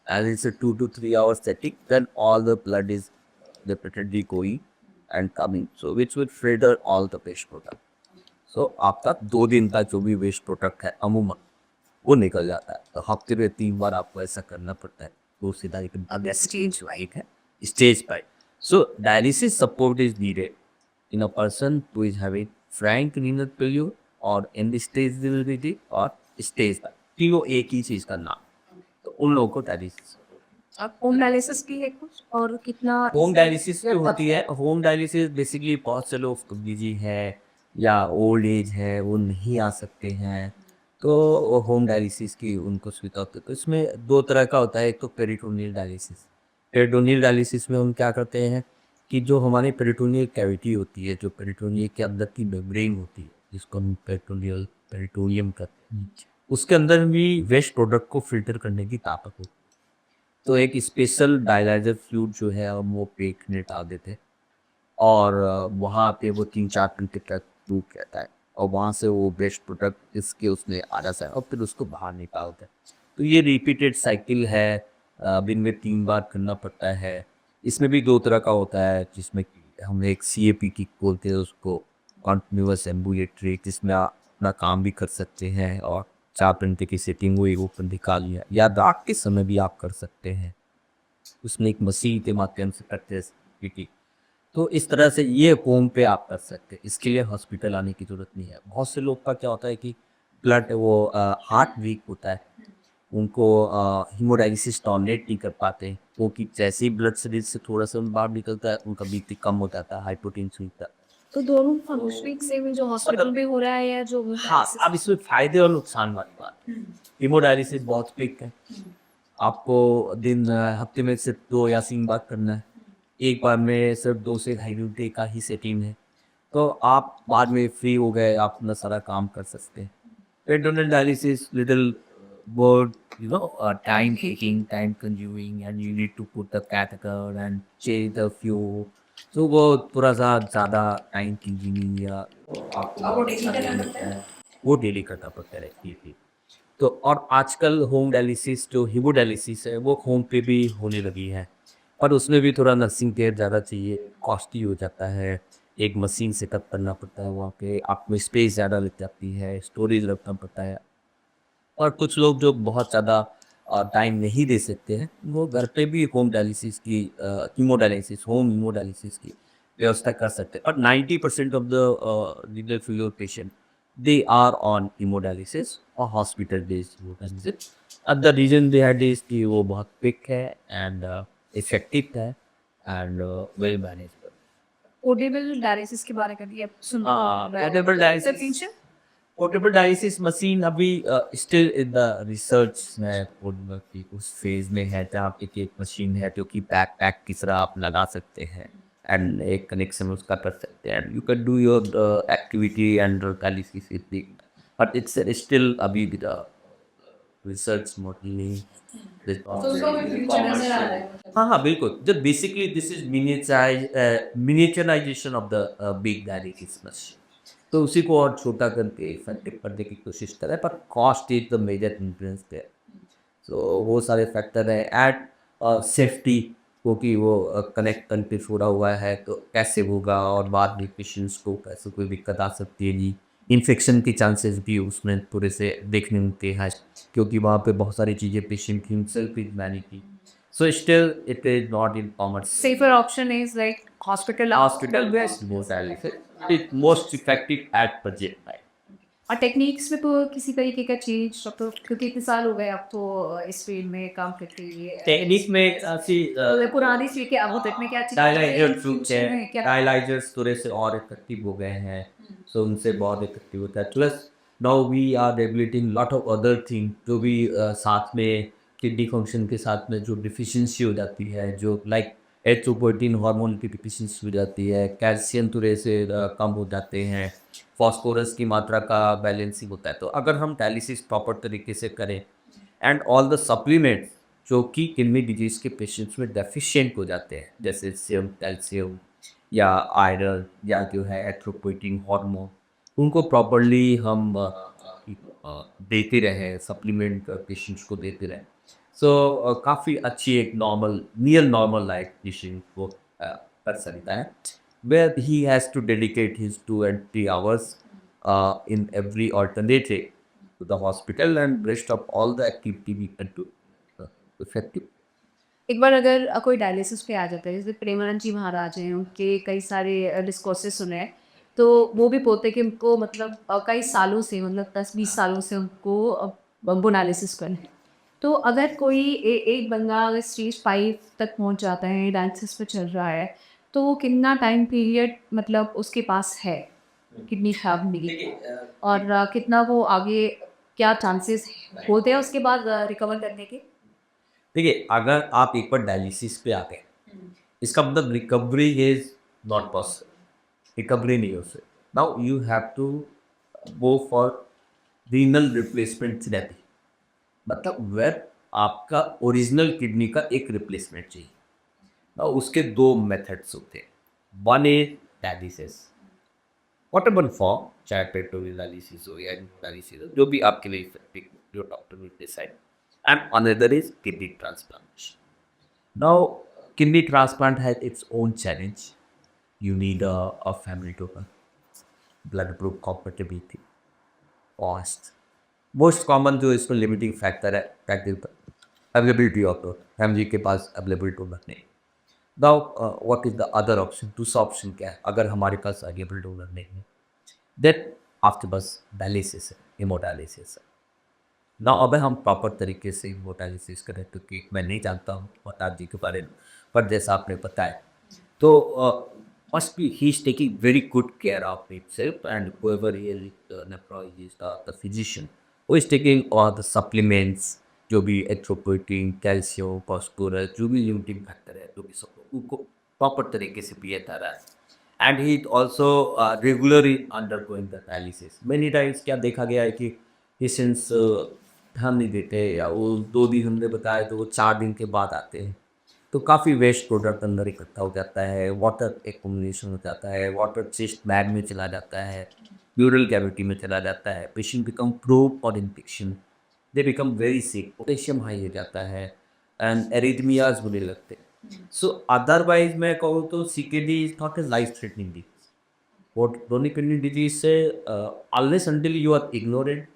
And it's a 2 to 3 hour setting, then all the blood is repeatedly going and coming, so which will filter all the waste product. So आपका 2 दिन का जो भी वेस्ट प्रोडक्ट है अमूमन वो निकल जाता है। तो हफ्ते में 3 बार आपको ऐसा करना पड़ता है। तो सीधा एक स्टेज वाइट है, stage by. So dialysis support is needed in a person who is having Frank renal failure और एंड स्टेज डिलीबिलिटी और स्टेज बाय, तीनों एक ही चीज़ का नाम। तो उन लोगों को डायलिसिस। अब होम डायलिसिस की है कुछ और कितना? होम डायलिसिस जो होती है, होम डायलिसिस बेसिकली बहुत से लोग बिजी है या ओल्ड एज है, वो नहीं आ सकते हैं, तो वो होम डायलिसिस की उनको सुविधा होती है। तो इसमें दो तरह का होता है, एक तो पेरिटोनियल डायलिसिस। पेरिटोनियल डायलिसिस में हम क्या करते हैं कि जो हमारी पेरिटोनियल कैविटी होती है, जो पेरिटोनियल के अंदर की मेम्ब्रेन होती है, जिसको हम पेरिटोनियम कहते हैं, उसके अंदर भी वेस्ट प्रोडक्ट को फिल्टर करने की ताकत होती है। तो एक स्पेशल डायलाइजर फ्लूइड जो है हम वो पेट में डाल देते हैं, और वहाँ पे वो 3-4 घंटे तक डूब रहता है, और वहाँ से वो वेस्ट प्रोडक्ट इसके उसमें आ जाता है और फिर उसको बाहर निकालते हैं। तो ये रिपीटेड साइकिल है, दिन में 3 बार करना पड़ता है। इसमें भी दो तरह का होता है, जिसमें कि हम एक CAP की बोलते हैं उसको, कॉन्टिन्यूअस एम्बुलेटरी, जिसमें आप अपना काम भी कर सकते हैं और 4 घंटे की सेटिंग हुई वो फिर निकाल लिया, या रात के समय भी आप कर सकते हैं, उसमें एक मशीन के माध्यम से करते हैं CAP। तो इस तरह से ये होम पे आप कर सकते हैं, इसके लिए हॉस्पिटल आने की ज़रूरत नहीं है। बहुत से लोग का क्या होता है कि ब्लड वो हार्ट वीक होता है, उनको हीमोडायलिसिस टॉलरेट नहीं कर पाते, क्योंकि जैसे ही ब्लड शरीर से थोड़ा सा बाहर निकलता है उनका बीपी कम हो जाता है, हाइपोटेंशन होता है। तो दोनों फंक्शनिंग से भी जो हॉस्पिटल में हो रहा है या जो हाँ, अब इसमें फायदे और नुकसान वाली बात है। हीमोडायलिसिस बहुत क्विक है, आपको हफ्ते में सिर्फ 2 या 3 बार करना है, एक बार में सिर्फ 2 से ढाई घंटे का ही सेटिंग है, तो आप बाद में फ्री हो गए, आप अपना सारा काम कर सकते हैं। Peritoneal dialysis little more, time taking, time consuming, and you need to put the catheter and change the fuel, तो वो थोड़ा सा ज़्यादा टाइम कंज्यूमिंग या आपको अब वो डेली अच्छा करना नहीं पड़ता लगता है? है, वो डेली करना पड़ता है ये। तो और आजकल होम डायलिसिस जो हीमोडायलिसिस है वो होम पे भी होने लगी है, पर उसमें भी थोड़ा नर्सिंग केयर ज़्यादा चाहिए, कॉस्टली हो जाता है, एक मशीन सेटअप करना पड़ता है, वहाँ पे आपको स्पेस ज़्यादा लग जाती है, स्टोरेज रखना पड़ता है। और कुछ लोग जो बहुत ज़्यादा टाइम नहीं दे सकते हैं, वो घर पे भी होम डायलिसिस की हीमोडायलिसिस होम हीमोडायलिसिस की व्यवस्था कर सकते हैं। और 90% of the renal failure patient they are on hemodialysis और hospital based hemodialysis. The reason behind this कि वो बहुत क्विक है एंड इफेक्टिव है and well manageable. Portable dialysis के बारे में सुन portable dialysis portable dialysis machine अभी स्टिल इन द रिसर्च में, बोलूँगा कि उस फेज में है जहाँ पे कि एक मशीन है जो कि बैकपैक की तरह आप लगा सकते हैं एंड एक कनेक्शन उसका कर सकते हैं, you can do your activity and dialysis with it, but it's still अभी रिसर्च मोड। तो उसका कोई फ्यूचर नजर आ रहा है? हाँ हाँ बिल्कुल, जब basically this is miniaturisation of the big dialysis machine, तो उसी को और छोटा करके इफेक्टिव करने की कोशिश करें, पर cost is the major influence there. तो वो सारे फैक्टर है एट सेफ्टी, क्योंकि वो कनेक्ट करके छोड़ा हुआ है तो कैसे होगा, और बाद में पेशेंट्स को कैसे कोई दिक्कत आ सकती है जी, इन्फेक्शन के चांसेस भी उसमें थोड़े से देखने मिलते हैं, क्योंकि वहाँ पे बहुत सारी चीज़ें पेशेंट हिमसेल्फ इज मैनेज की। So still it is not in commerce. Safer option is like hospital. Hospital based most dialysis, it most effective at budget, right? और टेक्निक्स में तो किसी तरीके का चेंज अब तो क्योंकि इतने साल हो गए अब तो इस फील्ड में काम करते हुए टेक्निक में ऐसी तो पुरानी सीख के अब तक में क्या चीज़ डायलाइजर ट्रूप है, फ्यूचर में क्या डायलाइजर्स थोड़े से और इफेक्टिव हो गए हैं, सो उनसे बहुत इफेक्टिव होता है। Plus now we are regulating lot of other thing जो भी साथ में किडनी फंक्शन के साथ में जो डिफिशियंसी हो जाती है, जो लाइक एरिथ्रोपोइटिन हार्मोन की डिफिशियंसी हो जाती है, कैल्शियम थोड़े से कम हो जाते हैं, फॉस्फोरस की मात्रा का बैलेंसिंग होता है। तो अगर हम डायलिसिस प्रॉपर तरीके से करें एंड ऑल द सप्लीमेंट्स जो कि किडनी डिजीज़ के पेशेंट्स में डेफिशिएंट हो जाते हैं, जैसे सेम कैल्शियम या आयरन या जो है एथ्रोपोइटिन हार्मोन, उनको प्रॉपर्ली हम देते रहें, सप्लीमेंट पेशेंट्स को देते रहें। सो काफ़ी अच्छी एक normal near normal life patient को कर सकता है, where he has to dedicate his 2 and 3 hours in every alternate day to the hospital and rest of all the activity we can do effective. एक बार अगर कोई डायलिसिस पे आ जाता है जैसे प्रेमानंद जी महाराज हैं उनके कई सारे डिस्कोर्सेस सुने हैं तो वो भी बोलते हैं कि उनको मतलब कई सालों से मतलब 10-20 सालों से उनको बम्बो डायलिसिस करना है तो अगर कोई एक बंदा अगर स्टेज 5 तक पहुंच जाता है डायलिसिस पे चल रहा है तो वो कितना टाइम पीरियड मतलब उसके पास है किडनी खराब होने की और कितना वो आगे क्या चांसेस होते हैं उसके बाद रिकवर करने के देखिए, अगर आप एक बार डायलिसिस पे आ गए, इसका मतलब recovery is not possible, recovery नहीं हो सकती। Now you have to go for renal replacement therapy, मतलब वेर आपका ओरिजिनल किडनी का एक रिप्लेसमेंट चाहिए। उसके दो मेथड्स होते हैं, one is dialysis whatever form, चाहे पेट्रोल डायलिसिस हो या डायलिसिस हो, जो भी आपके लिए इफेक्टिव जो doctor will decide, and another is kidney transplantation. Now kidney transplant has its own challenge, you need a family donor, blood group compatibility, cost, most common जो इसमें लिमिटिंग फैक्टर है अवेलेबिलिटी ऑफ डोनर, फैमिली के पास अवेलेबल डोनर नहीं। Now what is the other option, दूसरा ऑप्शन क्या है अगर हमारे पास अवेलेबल डोनर नहीं है, देन आपके पास डायलिसिस है, हेमोडायलिसिस है। ना अब हम प्रॉपर तरीके से हेमोडायलिसिस करें क्योंकि मैं नहीं जानता हूँ मोहताज जी के बारे में, पर जैसा आपने बताया तो must be he is taking very good care of himself, and whoever he is, the nephrologist or the physician who is taking all the supplements, जो भी एथ्रोपोइटिन, कैल्शियम, फॉस्फोरस, जो भी लिमिटिंग फैक्टर है, जो भी सब उनको प्रॉपर तरीके से पिए था रहा है। And he also regularly under going the dialysis. Many times क्या देखा गया है कि पेशेंट्स ध्यान नहीं देते, या वो 2 दिन हमने बताया तो वो 4 दिन के बाद आते हैं, तो काफ़ी वेस्ट प्रोडक्ट अंदर इकट्ठा हो जाता है, वाटर एक्युमुलेशन हो जाता है, वाटर चेस्ट बैग में चला जाता है, प्यूरल कैविटी में चला जाता है, patient become prone for infection, they become very sick, potassium high हो जाता है एंड एरिथमियाज होने लगते हैं। सो अदरवाइज मैं कहूँ तो CKD is not a life threatening disease. what chronic kidney disease say, unless until you are ignorant,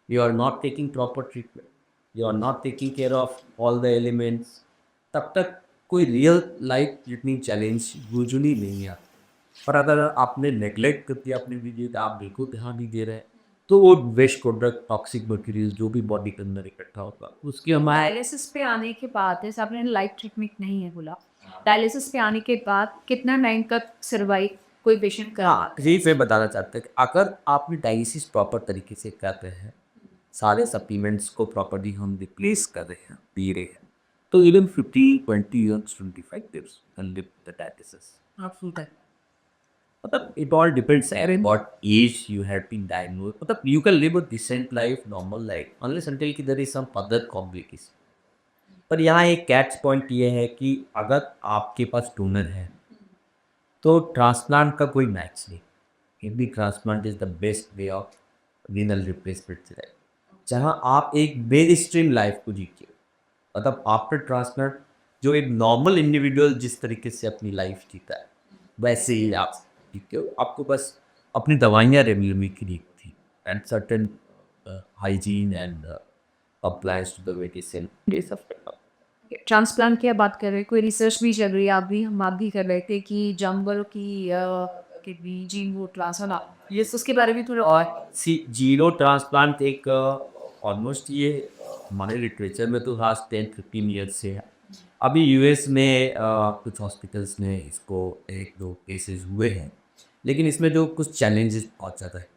you are not taking proper treatment, you are not taking care of all the elements, तब तक कोई रियल लाइफ जितनी चैलेंज यूजुअली नहीं आती। पर अगर आपने नेग्लेक्ट कर दिया अपनी विजिट, आप बिल्कुल ध्यान नहीं दे रहे, तो वो वेस्ट प्रोडक्ट, टॉक्सिक मटेरियल जो भी बॉडी के अंदर इकट्ठा होगा उसकी हमारे डायलिसिस पे आने के बाद जैसे आपने लाइफ ट्रीटमेंट नहीं है बोला डायलिसिस पे आने के बाद कितना टाइम तक सर्वाइव कोई पेशेंट करा यही से बताना चाहते हैं कि अगर आपने डायलिसिस प्रॉपर तरीके से कर रहे हैं, सारे सप्लीमेंट्स को प्रॉपरली हम रिप्लेस कर रहे हैं, दे रहे हैं, तो even 50, 20 years, 25 years and live the dialysis. आप फुल टाइम मतलब it all depends on what age you have been diagnosed. मतलब you can live a decent life, normal life, unless until कि there is some other complication. पर यहाँ एक कैच पॉइंट ये है कि अगर आपके पास डोनर है तो ट्रांसप्लांट का कोई मैच नहीं। Kidney transplant is the best way of renal replacement, जहाँ आप एक मेन स्ट्रीम लाइफ को जीते हो। मतलब आफ्टर ट्रांसप्लांट जो एक नॉर्मल इंडिविजुअल जिस तरीके से अपनी लाइफ जीता है वैसे ही आप जीते हो। आपको बस अपनी दवाइयाँ रेगुलरली की थी and certain hygiene and applies to the medicine, ये सब। ट्रांसप्लांट की आप बात कर रहे हैं कोई रिसर्च भी चल रही है आप भी हम आप भी कर रहे थे कि जानवरों की किडनी जीरो ट्रांसप्लांट, ये उसके बारे में थोड़ा और जीरो ट्रांसप्लांट एक ऑलमोस्ट ये हमारे लिटरेचर में तो लास्ट 10-15 ईयर्स से है। अभी यूएस में कुछ हॉस्पिटल्स में इसको 1-2 केसेस हुए हैं, लेकिन इसमें जो कुछ चैलेंजेस बहुत ज़्यादा है,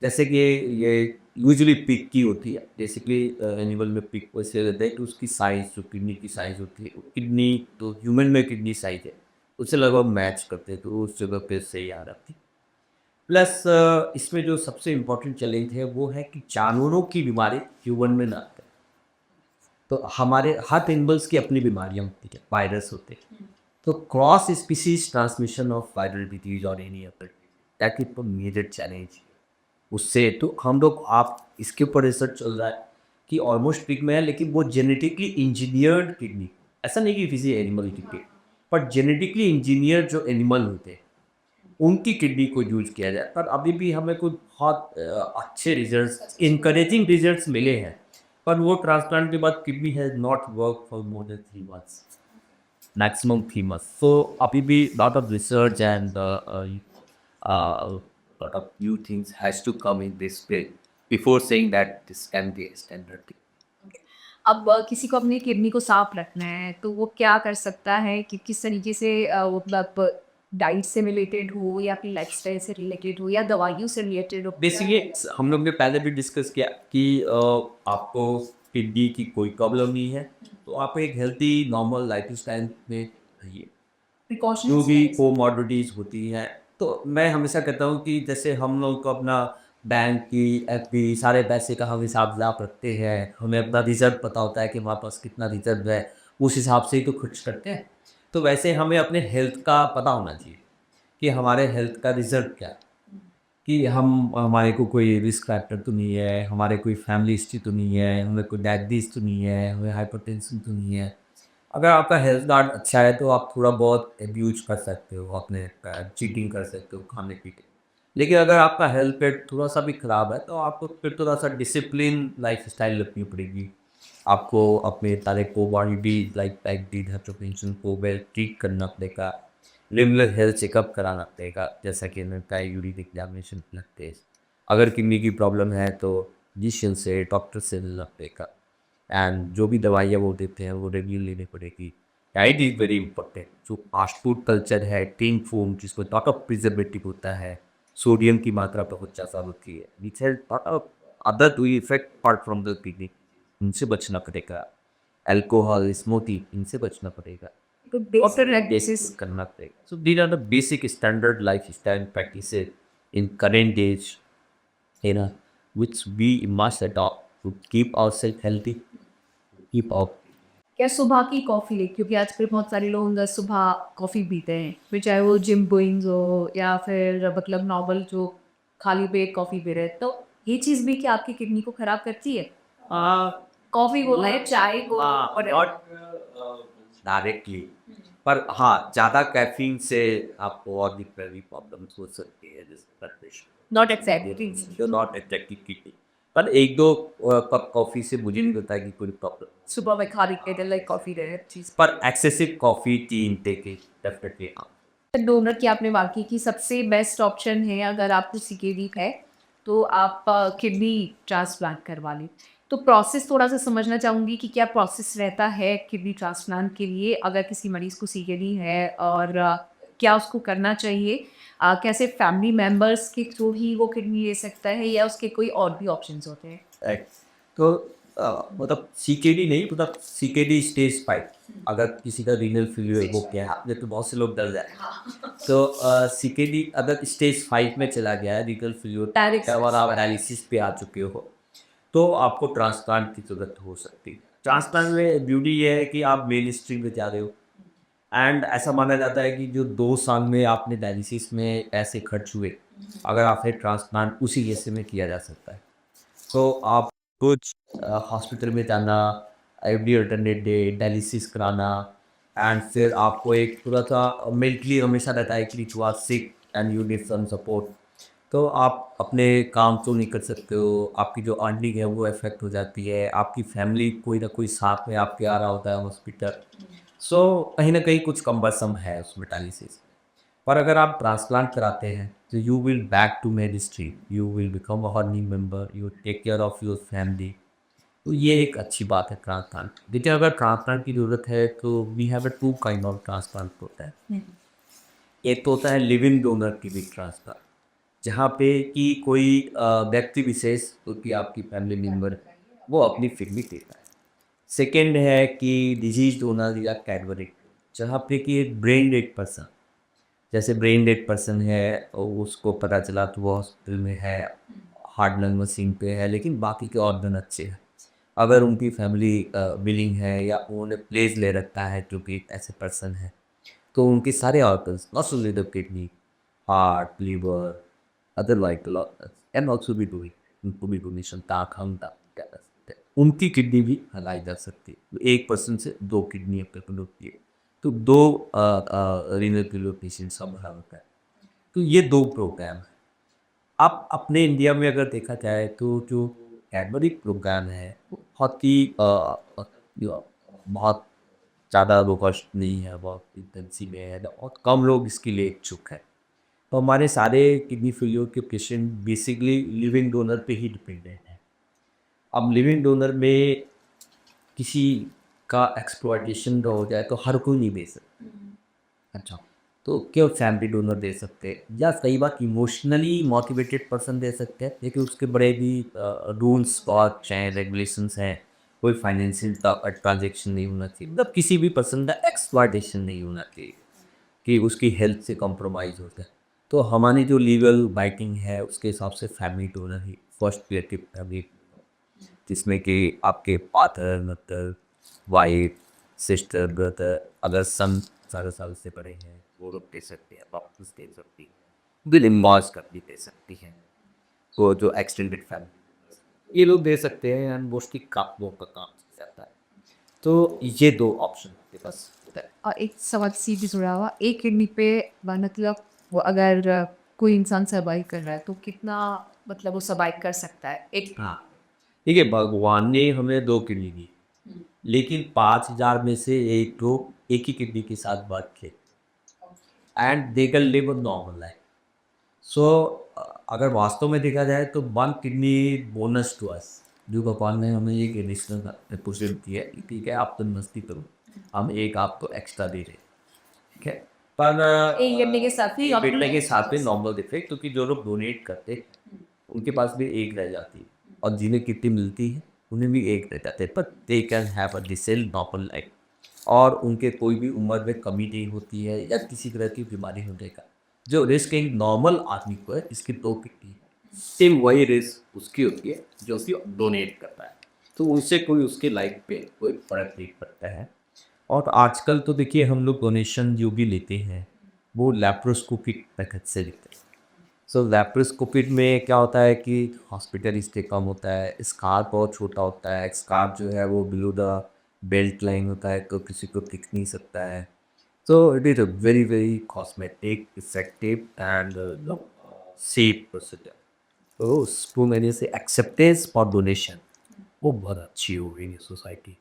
जैसे कि ये यूजुअली पिग की होती है। बेसिकली एनिमल में पिग वैसे रहता है कि उसकी साइज़, जो किडनी की साइज़ होती है, किडनी तो ह्यूमन में किडनी साइज़ है, उससे लगभग मैच करते हैं, तो उस जगह पे सही आ रहा थी। प्लस इसमें जो सबसे इम्पोर्टेंट चैलेंज है वो है कि जानवरों की बीमारी ह्यूमन में ना आए। तो हमारे हर एनिमल्स की अपनी बीमारियां होती है, वायरस होते हैं। तो cross species transmission of viral disease और any other, that is the major challenge. उससे तो हम लोग आप इसके ऊपर रिसर्च चल रहा है कि ऑलमोस्ट पिग में है, लेकिन वो जेनेटिकली इंजीनियर्ड किडनी, ऐसा नहीं कि किसी एनिमल की किडनी, पर जेनेटिकली इंजीनियर जो एनिमल होते हैं उनकी किडनी को यूज किया जाए। पर अभी भी हमें कुछ बहुत अच्छे रिजल्ट्स, इंकरेजिंग रिजल्ट्स मिले हैं, पर वो ट्रांसप्लांट के बाद kidney has not work for more than 3 months, maximum 3 months. So अभी भी lot of research and lot of new things has to come in this field before saying that this can be a standard thing. अब किसी को अपनी किडनी को साफ रखना है तो वो क्या कर सकता है कि किस तरीके से वो मतलब डाइट से रिलेटेड हो या फिर लाइफस्टाइल से रिलेटेड हो या दवाइयों से रिलेटेड हो? बेसिकली हम लोग ने पहले भी डिस्कस किया कि आपको किडनी की कोई प्रॉब्लम नहीं है, तो आप एक हेल्थी नॉर्मल लाइफ स्टाइल में रहिए। जो प्रिकॉशंस भी कोमॉर्बिडिटीज होती हैं, तो मैं हमेशा कहता हूँ कि जैसे हम लोग को अपना बैंक की एफडी सारे पैसे का हम हिसाब किताब रखते हैं, हमें अपना रिजर्व पता होता है कि हमारे पास कितना रिजर्व है, उस हिसाब से ही तो खर्च करते हैं। तो वैसे हमें अपने हेल्थ का पता होना चाहिए कि हमारे हेल्थ का रिजर्व क्या है, कि हम हमारे को कोई रिस्क फैक्टर तो नहीं है, हमारे कोई फैमिली हिस्ट्री तो नहीं है, हमें कोई डायबिटीज़ तो नहीं है, हमें हाइपरटेंशन तो नहीं है। अगर आपका हेल्थ कार्ड अच्छा है तो आप थोड़ा बहुत अब्यूज कर सकते हो, अपने चीटिंग कर सकते हो खाने पी के। लेकिन अगर आपका हेल्थ पेट थोड़ा सा भी ख़राब है तो आपको फिर थोड़ा सा डिसिप्लिन लाइफ स्टाइल रखनी पड़ेगी। आपको अपने सारे कोमॉर्बिडिटीज लाइक डायबिटीज, हाइपरटेंशन को वेल ट्रीट करना पड़ेगा, रेगुलर हेल्थ चेकअप कराना पड़ेगा, जैसा कि मैंने कहा यूरिन एग्जामिनेशन ब्लड टेस्ट। अगर किडनी की प्रॉब्लम है तो फिजिशियन से, डॉक्टर से मिलना पड़ेगा, एंड जो भी दवाइयाँ वो देते हैं वो रेगुलर लेनी पड़ेगी। Diet is very important. जो फास्ट फूड कल्चर है, टिन फूड जिसको लॉट ऑफ प्रिजर्वेटिव होता है, सोडियम की मात्रा बहुत ज़्यादा होती है, which has lot of other do effect apart from the kidney, इनसे बचना पड़ेगा। अल्कोहल, स्मोकिंग, इनसे बचना पड़ेगा। तो डॉक्टर Practices करना पड़ेगा। So these are the basic standard lifestyle practices in current days, you know, which we must adopt to keep ourselves healthy, keep our क्या सुबह की कॉफ़ी ले, क्योंकि आजकल बहुत सारे लोग सुबह कॉफ़ी पीते हैं, फिर चाहे वो जिम गोइंग्स हो या फिर मतलब नॉर्मल जो खाली पेट कॉफ़ी पी रहे हैं, तो ये चीज़ भी क्या आपकी किडनी को खराब करती है? कॉफ़ी को है, चाय को और नॉट डायरेक्टली, पर हाँ ज़्यादा कैफीन से आपको और भी प्रॉब्लम्स हो सकती है, जैसे blood pressure. Not exactly. You're not exactly kidney, पर एक दो कप कॉफ़ी से मुझे नहीं लगता है कि कोई प्रॉब्लम। सुबह में खाली पेट लाइक कॉफ़ी रहे चीज़। पर excessive coffee tea intake is definitely हाँ। डोनर की आपने बात की कि सबसे बेस्ट ऑप्शन है अगर आपको सीकेडी है तो आप किडनी ट्रांसप्लांट करवा लें। तो प्रोसेस थोड़ा सा समझना चाहूँगी कि क्या प्रोसेस रहता है किडनी ट्रांसप्लांट के लिए अगर किसी मरीज़ को सीकेडी है, और क्या उसको करना चाहिए? कैसे फैमिली मेंबर्स के थ्रू ही वो किडनी ले सकता है या उसके कोई और भी ऑप्शंस होते हैं? राइट। तो मतलब सीकेडी नहीं, मतलब सीकेडी स्टेज 5, अगर किसी का रीनल फेल्यूर हो गया है, तो बहुत से लोग डर जाते हैं। तो सीकेडी अगर स्टेज 5 में चला गया है, रीनल फेल्यूर Direct और आप एनालिसिस पे आ चुके हो, तो आपको ट्रांसप्लांट की ज़रूरत हो सकती है। ट्रांसप्लांट में ब्यूटी ये है कि आप मेन स्ट्रीम में जा रहे हो, एंड ऐसा माना जाता है कि जो 2 साल में आपने डायलिसिस में पैसे खर्च हुए, अगर आपने ट्रांसप्लांट उसी हिस्से में किया जा सकता है। तो आप कुछ हॉस्पिटल में जाना, एवरी अल्टरनेट डे डायलिसिस कराना, एंड फिर आपको एक थोड़ा सा मेंटली हमेशा रहता है कि you are sick and you need some support. तो आप अपने काम तो नहीं कर सकते हो, आपकी जो अर्निंग है वो इफेक्ट हो जाती है, आपकी फैमिली कोई ना कोई साथ में आपके आ रहा होता है हॉस्पिटल। सो कहीं ना कहीं कुछ कम्बरसम है उसमें डायलिसिस। पर अगर आप ट्रांसप्लांट कराते हैं तो you will back to mainstream, you will become a earning member, you take care of your family. तो ये एक अच्छी बात है ट्रांसप्लांट। देखिए अगर ट्रांसप्लांट की ज़रूरत है तो we have a two kind of transplant होता है। एक तो होता है लिविंग डोनर किडनी ट्रांसप्लांट, जहाँ पे कि कोई व्यक्ति विशेष क्योंकि आपकी फैमिली मेम्बर वो अपनी किडनी देता है। सेकेंड है कि डिजीज डोनर या कैडवरिक, जहाँ पे कि एक ब्रेन डेड पर्सन, जैसे ब्रेन डेड पर्सन है और उसको पता चला तो वो हॉस्पिटल में है, हार्ट लंग मशीन पे है, लेकिन बाकी के ऑर्गन अच्छे हैं। अगर उनकी फैमिली विलिंग है या उन्होंने प्लेस ले रखा है जो कि ऐसे पर्सन है, तो उनके सारे organs not only the kidney, heart, liver, other vital organs can also be doing, उनको भी डोनेशन ताक हम ताक क्या कर सकते हैं, उनकी किडनी भी हलाई जा सकती है। तो एक पर्सन से दो किडनी अवेलेबल होती है, तो दो रीनल फेलियर पेशेंट्स का भरा होता है। तो ये दो प्रोग्राम है। अब अपने इंडिया में अगर देखा जाए तो जो कैडबरी प्रोग्राम है वो बहुत ही बहुत ज़्यादा रोबस्ट नहीं है, बहुत इंटेंसिव है, बहुत कम लोग इसके लिए इच्छुक हैं। तो हमारे सारे किडनी फेलियर के पेशेंट बेसिकली लिविंग डोनर पे ही डिपेंडेंट हैं। अब लिविंग डोनर में किसी का एक्सप्लॉइटेशन हो जाए तो हर कोई नहीं दे सकता। अच्छा, तो केवल फैमिली डोनर दे सकते हैं या कई बार इमोशनली मोटिवेटेड पर्सन दे सकते हैं, लेकिन उसके बड़े भी रूल्स और चाहे रेगुलेशंस हैं। कोई फाइनेंशियल ट्रांजेक्शन नहीं होना चाहिए, मतलब किसी भी पर्सन का एक्सप्लॉइटेशन नहीं होना चाहिए कि उसकी हेल्थ से कॉम्प्रोमाइज़ होता है। तो हमारी जो लीगल बाइटिंग है उसके हिसाब से फैमिली डोनर ही फर्स्ट प्रियरिटी फैमिली, जिसमें कि आपके father, mother, wife, sister, brother, अगर सन 18 साल से बड़े हैं वो लोग दे सकते हैं, वापस दे सकती हैं, विल इन्वॉइस कर भी दे सकती हैं। तो जो एक्सटेंडेड फैमिली ये लोग दे सकते हैं एंड मोस्टली कापलों का काम जाता है। तो ये दो ऑप्शन आपके पास होता है। और एक सवाल सीधे जुड़ा हुआ, एक किडनी पे मतलब वो अगर कोई इंसान सर्वाइव कर रहा है तो कितना मतलब वो सर्वाइव कर सकता है एक। हाँ, ठीक है, भगवान ने हमें दो किडनी दी, लेकिन 5,000 में से एक लोग एक ही किडनी के साथ बात थे and they can live a normal life. So अगर वास्तव में देखा जाए तो one kidney bonus to us, जो भगवान ने हमें एक एडिशनल अपॉर्चुनिटी दी है, ठीक है आप तो मस्ती करो, हम एक आपको एक्स्ट्रा दे रहे हैं, ठीक है। पर एक किडनी के साथ ही बेटने के साथ में नॉर्मल डिफेक्ट, क्योंकि जो लोग डोनेट करते हैं उनके पास भी एक रह जाती है और जिन्हें कितनी मिलती है उन्हें भी एक रह जाते हैं, पर they can have a decent normal life और उनके कोई भी उम्र में कमी नहीं होती है या किसी तरह की बीमारी होने का जो रिस्क एक नॉर्मल आदमी को है इसकी तो कितनी सेम वही रिस्क उसकी होती है जो उसकी डोनेट करता है। तो उससे कोई उसके लाइफ पे कोई फर्क नहीं पड़ता है। और आजकल तो देखिए हम लोग डोनेशन जो भी लेते हैं वो लैप्रोस्कोपिक मेथड से लेते हैं। सो लैप्रोस्कोपिक में क्या होता है कि हॉस्पिटल स्टे कम होता है, स्कार्प बहुत छोटा होता है, स्कार्प जो है वो बिलो द बेल्ट लाइन होता है तो किसी को दिख नहीं सकता है। So it is a very very cosmetic effective and safe procedure. तो उसको मैंने से एक्सेप्टेंस फॉर डोनेशन वो बहुत अच्छी हो गई है सोसाइटी।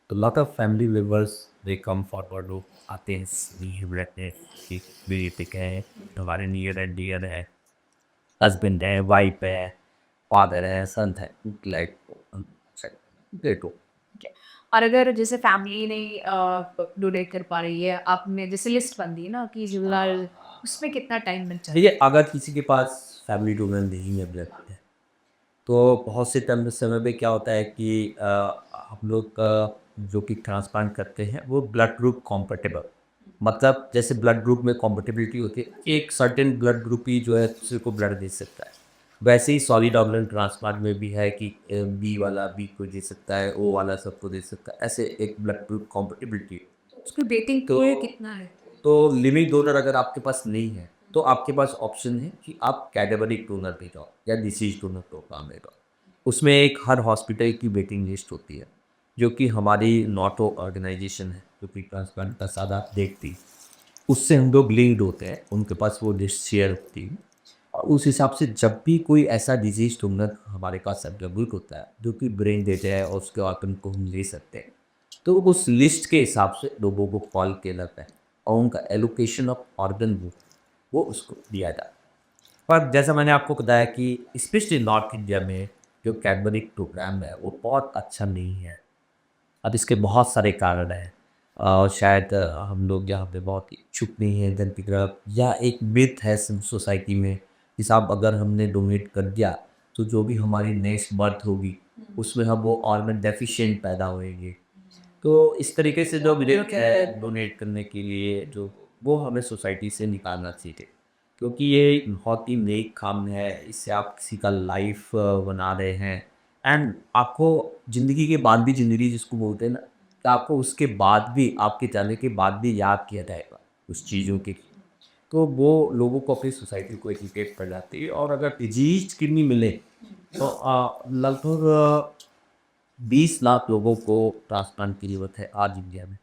तो lot of family members they come forward, वो आते हैं नहीं रहते हैं कि बेटिक है, हमारे नियर एंड डियर है, हस्बैंड है, वाइफ है, फादर है, सन है, लाइक देखो। ठीक है। और अगर जैसे फैमिली नहीं डोनेट कर पा रही है, आपने जैसे लिस्ट बन दी ना कि फिलहाल उसमें कितना टाइम मिल चाहिए। देखिए अगर किसी के पास फैमिली डोनर नहीं अवेलेबल है तो बहुत से टाइम समय पे क्या होता है कि हम लोग जो कि ट्रांसप्लांट करते हैं वो ब्लड ग्रुप कॉम्पेटेबल, मतलब जैसे ब्लड ग्रुप में कॉम्पेटेबिलिटी होती है, एक सर्टेन ब्लड ग्रुप ही जो है दूसरे को ब्लड दे सकता है। वैसे ही सॉलिड ऑर्गन ट्रांसप्लांट में भी है कि बी वाला बी को दे सकता है, ओ वाला सबको दे सकता है, ऐसे एक ब्लड ग्रुप कॉम्पेटेबिलिटी। उसकी वेटिंग तो पीरियड कितना है। तो लिविंग डोनर अगर आपके पास नहीं है तो आपके पास ऑप्शन है कि आप कैडेवरिक डोनर पे जाओ या डिसीज डोनर प्रोग्राम में जाओ। उसमें एक हर हॉस्पिटल की वेटिंग लिस्ट होती है जो कि हमारी नॉटो ऑर्गेनाइजेशन है जो कि ट्रांसप्लांट का सादा देखती है, उससे हम लोग लिंक्ड होते हैं, उनके पास वो लिस्ट शेयर होती है और उस हिसाब से जब भी कोई ऐसा डिजीज डोनर हमारे पास अवेलेबल होता है जो कि ब्रेन डेड है और उसके ऑर्गन को हम ले सकते हैं, तो उस लिस्ट के हिसाब से लोगों को कॉल किया जाता है और उनका एलोकेशन ऑफ ऑर्गन बुक वो उसको दिया जाता है। पर जैसा मैंने आपको बताया कि स्पेशली नॉर्थ इंडिया में जो कैडबरी प्रोग्राम है वो बहुत अच्छा नहीं है। अब इसके बहुत सारे कारण हैं। शायद हम लोग यहाँ पे बहुत इच्छुक नहीं हैं धन की तरफ, या एक मिथ है सोसाइटी में कि साहब अगर हमने डोनेट कर दिया तो जो भी हमारी नेक्स्ट बर्थ होगी उसमें हम वो ऑर्गन डेफिशिएंट पैदा होएंगे। तो इस तरीके से जो विवेक है डोनेट करने के लिए जो वो हमें सोसाइटी से निकालना चाहिए, क्योंकि ये एक बहुत ही नेक काम है। इससे आप किसी का लाइफ बना रहे हैं। एंड आपको ज़िंदगी के बाद भी ज़िंदगी जिसको बोलते हैं ना, तो आपको उसके बाद भी आपके जाने के बाद भी याद किया जाएगा उस चीज़ों के लिए। तो वो लोगों को अपनी सोसाइटी को एजुकेट कर जाती है। और अगर डिजीज किडनी मिले तो लगभग 20 लाख लोगों को ट्रांसप्लांट की ज़रूरत है आज इंडिया में।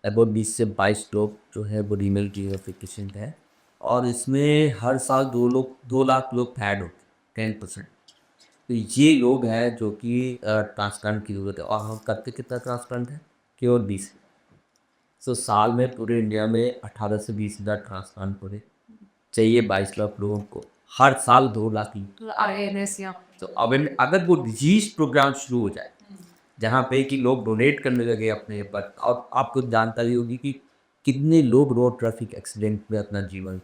अबाउट 20 से 22 लोग जो है वो रीनल डिफिशिएंट है। और इसमें हर साल 2 लाख लोग फैड होते हैं, 10%। तो ये लोग हैं जो कि ट्रांसप्लांट की ज़रूरत है। और हम करते कितना ट्रांसप्लांट है? केवल 20। तो साल में पूरे इंडिया में 18 से 20 हज़ार ट्रांसप्लांट पूरे चाहिए 22 लाख लोगों को। हर साल 2 लाख ही। अवेयरनेस या तो अब अगर वो डिजीज प्रोग्राम शुरू हो जाए जहाँ पे कि लोग डोनेट करने लगे अपने पर, और आपको जानकारी होगी कि कितने लोग रोड ट्रैफिक एक्सीडेंट में अपना जीवन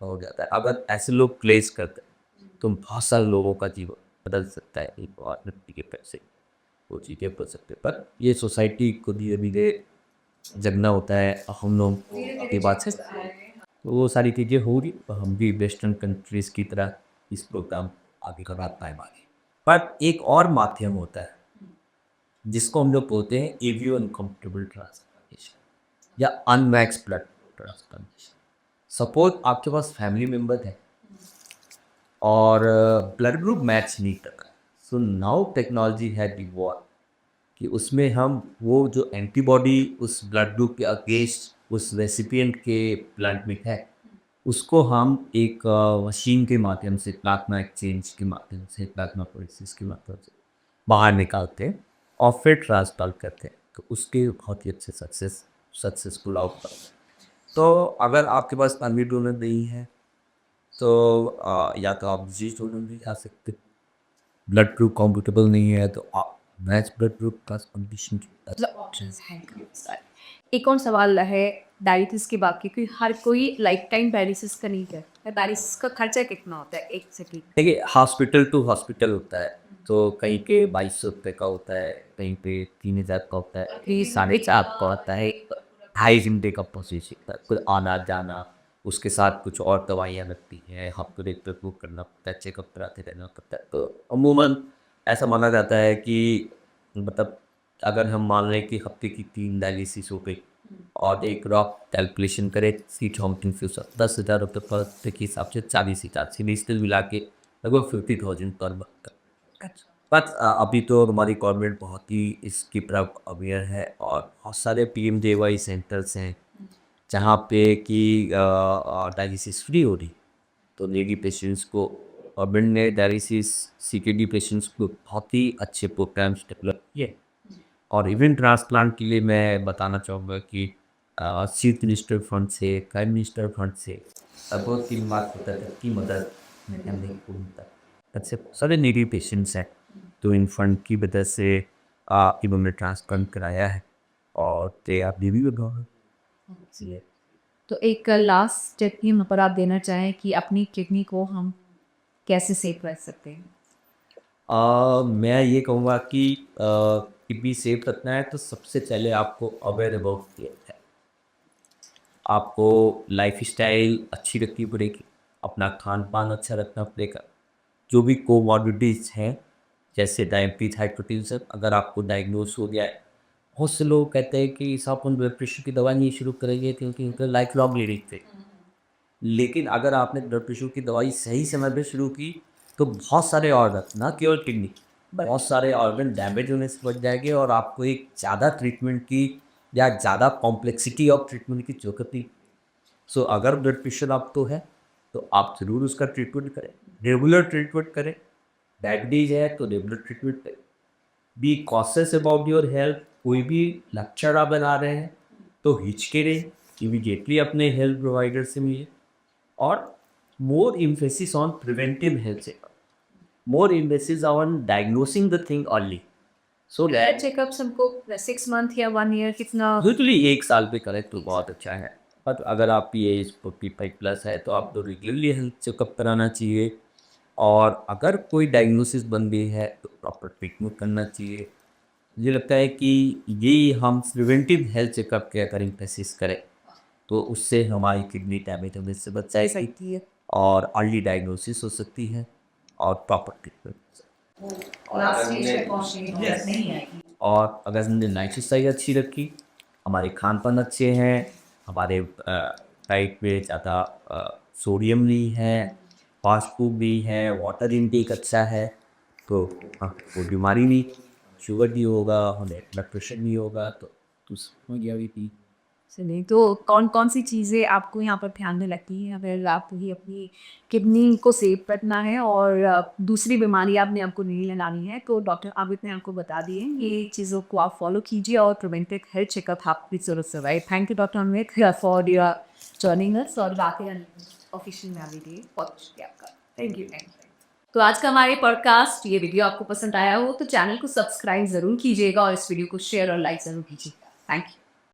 हो जाता है। अगर ऐसे लोग प्लेस करते हैं तो बहुत सारे लोगों का जीवन बदल सकता है। एक और व्यक्ति के पैसे वो चीज़ें बदल सकते हैं। पर ये सोसाइटी को धीरे धीरे जगना होता है। हम लोग की बात से तो वो सारी चीज़ें होगी तो हम भी वेस्टर्न कंट्रीज़ की तरह इस प्रोग्राम आगे का बात पाएंगे। पर एक और माध्यम होता है जिसको हम लोग बोलते हैं एवियो अनकम्फर्टेबल ट्रांसप्लांटेशन या अनमैक्स ब्लड ट्रांसप्लांटेशन। सपोज आपके पास फैमिली मेम्बर है और ब्लड ग्रुप मैच नहीं कर रहा। सो नाउ टेक्नोलॉजी है इवॉल्व कि उसमें हम वो जो एंटीबॉडी उस ब्लड ग्रुप के अगेंस्ट उस रेसिपिएंट के ब्लड में है उसको हम एक मशीन के माध्यम से प्लाज्मा एक्सचेंज के माध्यम से प्लाज्मा प्रोलिसिस के माध्यम से बाहर निकालते हैं और फिर ट्रांसप्लांट करते हैं। तो उसके बहुत ही अच्छे सक्सेसफुल आउटकम। तो अगर आपके पास फैमिली डोनर नहीं है तो या तो आप डिजीज डोनर भी जा सकते हैं। ब्लड ग्रुप कॉम्पिटेबल नहीं है तो आप मैच ब्लड ग्रुप का कंडीशन मतलब ऑप्शंस हैं काफ़ी सारे। एक और सवाल है डायलिसिस के बाद, क्योंकि हर कोई लाइफ टाइम डायलिसिस का नहीं करता। डायलिसिस का खर्चा कितना होता है एक से ठीक? देखिए हॉस्पिटल टू हॉस्पिटल होता है। तो कहीं पे 2200 रुपये का होता है, कहीं पे 3000 का होता है, कहीं 4.5 का होता है। 2.5 घंटे का प्रोसेस होता है, फिर आना जाना उसके साथ कुछ और दवाइयाँ लगती हैं, हफ्ते एक पे बुक करना पड़ता है, चेकअप कराते रहना पड़ता है। तो अमूमन ऐसा माना जाता है कि मतलब अगर हम मान लें कि हफ्ते की 3 डायलिसिस हो गई और एक रॉक कैलकुलेशन करें सीट हॉम्पिंग फ्यूचर 10,000 रुपये पर हफ्ते के हिसाब से 40,000 सीरीज मिला के लगभग 50,000 पर मंथ का। बट अभी तो हमारी गवर्नमेंट बहुत ही इसकी तरफ अवेयर है और बहुत सारे PMJY सेंटर्स हैं जहाँ पे कि डायलिसिस फ्री हो रही। तो नेडी पेशेंट्स को गवर्नमेंट ने डायलिसिस CKD पेशेंट्स को बहुत ही अच्छे प्रोग्राम्स डेवलप किए। और इवन ट्रांसप्लांट के लिए मैं बताना चाहूँगा कि चीफ मिनिस्टर फंड से, प्राइम मिनिस्टर फंड से लगभग 3 लाख रुपये तक की मदद मिलने को मिलता है। ऐसे सारे नीडी पेशेंट्स हैं तो इन फंड की वजह से इन्होंने ट्रांसप्लांट कराया है और they are living with God. इसलिए तो एक लास्ट टिप यहाँ पर आप देना चाहें कि अपनी किडनी को हम कैसे सेव कर सकते हैं? मैं ये कहूँगा कि किडनी सेव रखना है तो सबसे पहले आपको अवेयर अबाउट है। आपको लाइफस्टाइल अच्छी रखनी पड़ेगी, अपना खान-पान अच्छा रखना पड़ेगा। जो भी कोमॉर्बिडिटीज़ हैं, जैसे डायबिटीज़, हाइपरटेंशन अगर आपको डायग्नोज़ हो गया है, बहुत से लोग कहते हैं कि साहब हम ब्लड प्रेशर की दवा नहीं शुरू करेंगे क्योंकि उनका लाइफ लॉन्ग ले रही थे। लेकिन अगर आपने ब्लड प्रेशर की दवाई सही समय पे शुरू की, तो बहुत सारे ऑर्गन, ना केवल किडनी, बहुत सारे ऑर्गन डैमेज होने से बच जाएँगे और आपको एक ज़्यादा ट्रीटमेंट की या ज़्यादा कॉम्प्लेक्सिटी ऑफ ट्रीटमेंट की ज़रूरत नहीं। सो अगर ब्लड प्रेशर आपको है तो आप ज़रूर उसका ट्रीटमेंट करें, रेगुलर ट्रीटमेंट करें। डायबिटीज़ है तो रेगुलर ट्रीटमेंट करें। Be cautious about your health. कोई भी लक्षण आप बना रहे हैं तो हिचके नहीं, इमीडिएटली अपने हेल्थ प्रोवाइडर से मिलिए और more emphasis on preventive health checkup, more emphasis on diagnosing the thing early, so health that checkups हमको 6 मंथ या 1 ईयर कितना? यूजली 1 साल पे करें तो बहुत अच्छा है। बट अगर आपकी एज 45+ है तो आपको रेगुलरली हेल्थ चेकअप कराना चाहिए। और अगर कोई डायग्नोसिस बन गई है तो प्रॉपर ट्रीटमेंट करना चाहिए। मुझे लगता है कि ये हम प्रिवेंटिव हेल्थ चेकअप के अगर एम्फेसिस करें तो उससे हमारी किडनी डैमेज होने से बच जाएगी सकती है। और अर्ली डायग्नोसिस हो सकती है और प्रॉपर ट्रीटमेंट हो सकती है। और लास्ट अगर स्टेज पे हमने पहुंचने की Yes. जरूरत नहीं है। और अगर हमने लाइफ स्टाइल अच्छी रखी, हमारे खान पान अच्छे हैं, हमारे डाइट में ज़्यादा सोडियम नहीं है, फास्ट फूड नहीं है, वाटर इनटेक अच्छा है, तो कोई बीमारी नहीं, शुगर नहीं होगा, हमें ब्लड प्रेशर नहीं होगा, तो हो गया भी ठीक। चलिए, तो कौन कौन सी चीज़ें आपको यहाँ पर ध्यान में लगती हैं अगर आपको ही अपनी किडनी को सेव करना है और दूसरी बीमारी आपने आपको नहीं लगानी है, तो डॉक्टर आबिद ने आपको बता दिए ये चीज़ों को आप फॉलो कीजिए और प्रिवेंटिव हेल्थ चेकअप आपकी ज़रूरत से right. Thank you doctor Amit for your joining us और बातें ऑफिशियल में लिए बहुत शुक्रिया आपका। Thank you. तो आज का हमारे पॉडकास्ट ये वीडियो आपको पसंद आया हो तो चैनल को सब्सक्राइब ज़रूर कीजिएगा और इस वीडियो को शेयर और लाइक ज़रूर कीजिएगा। Thank you.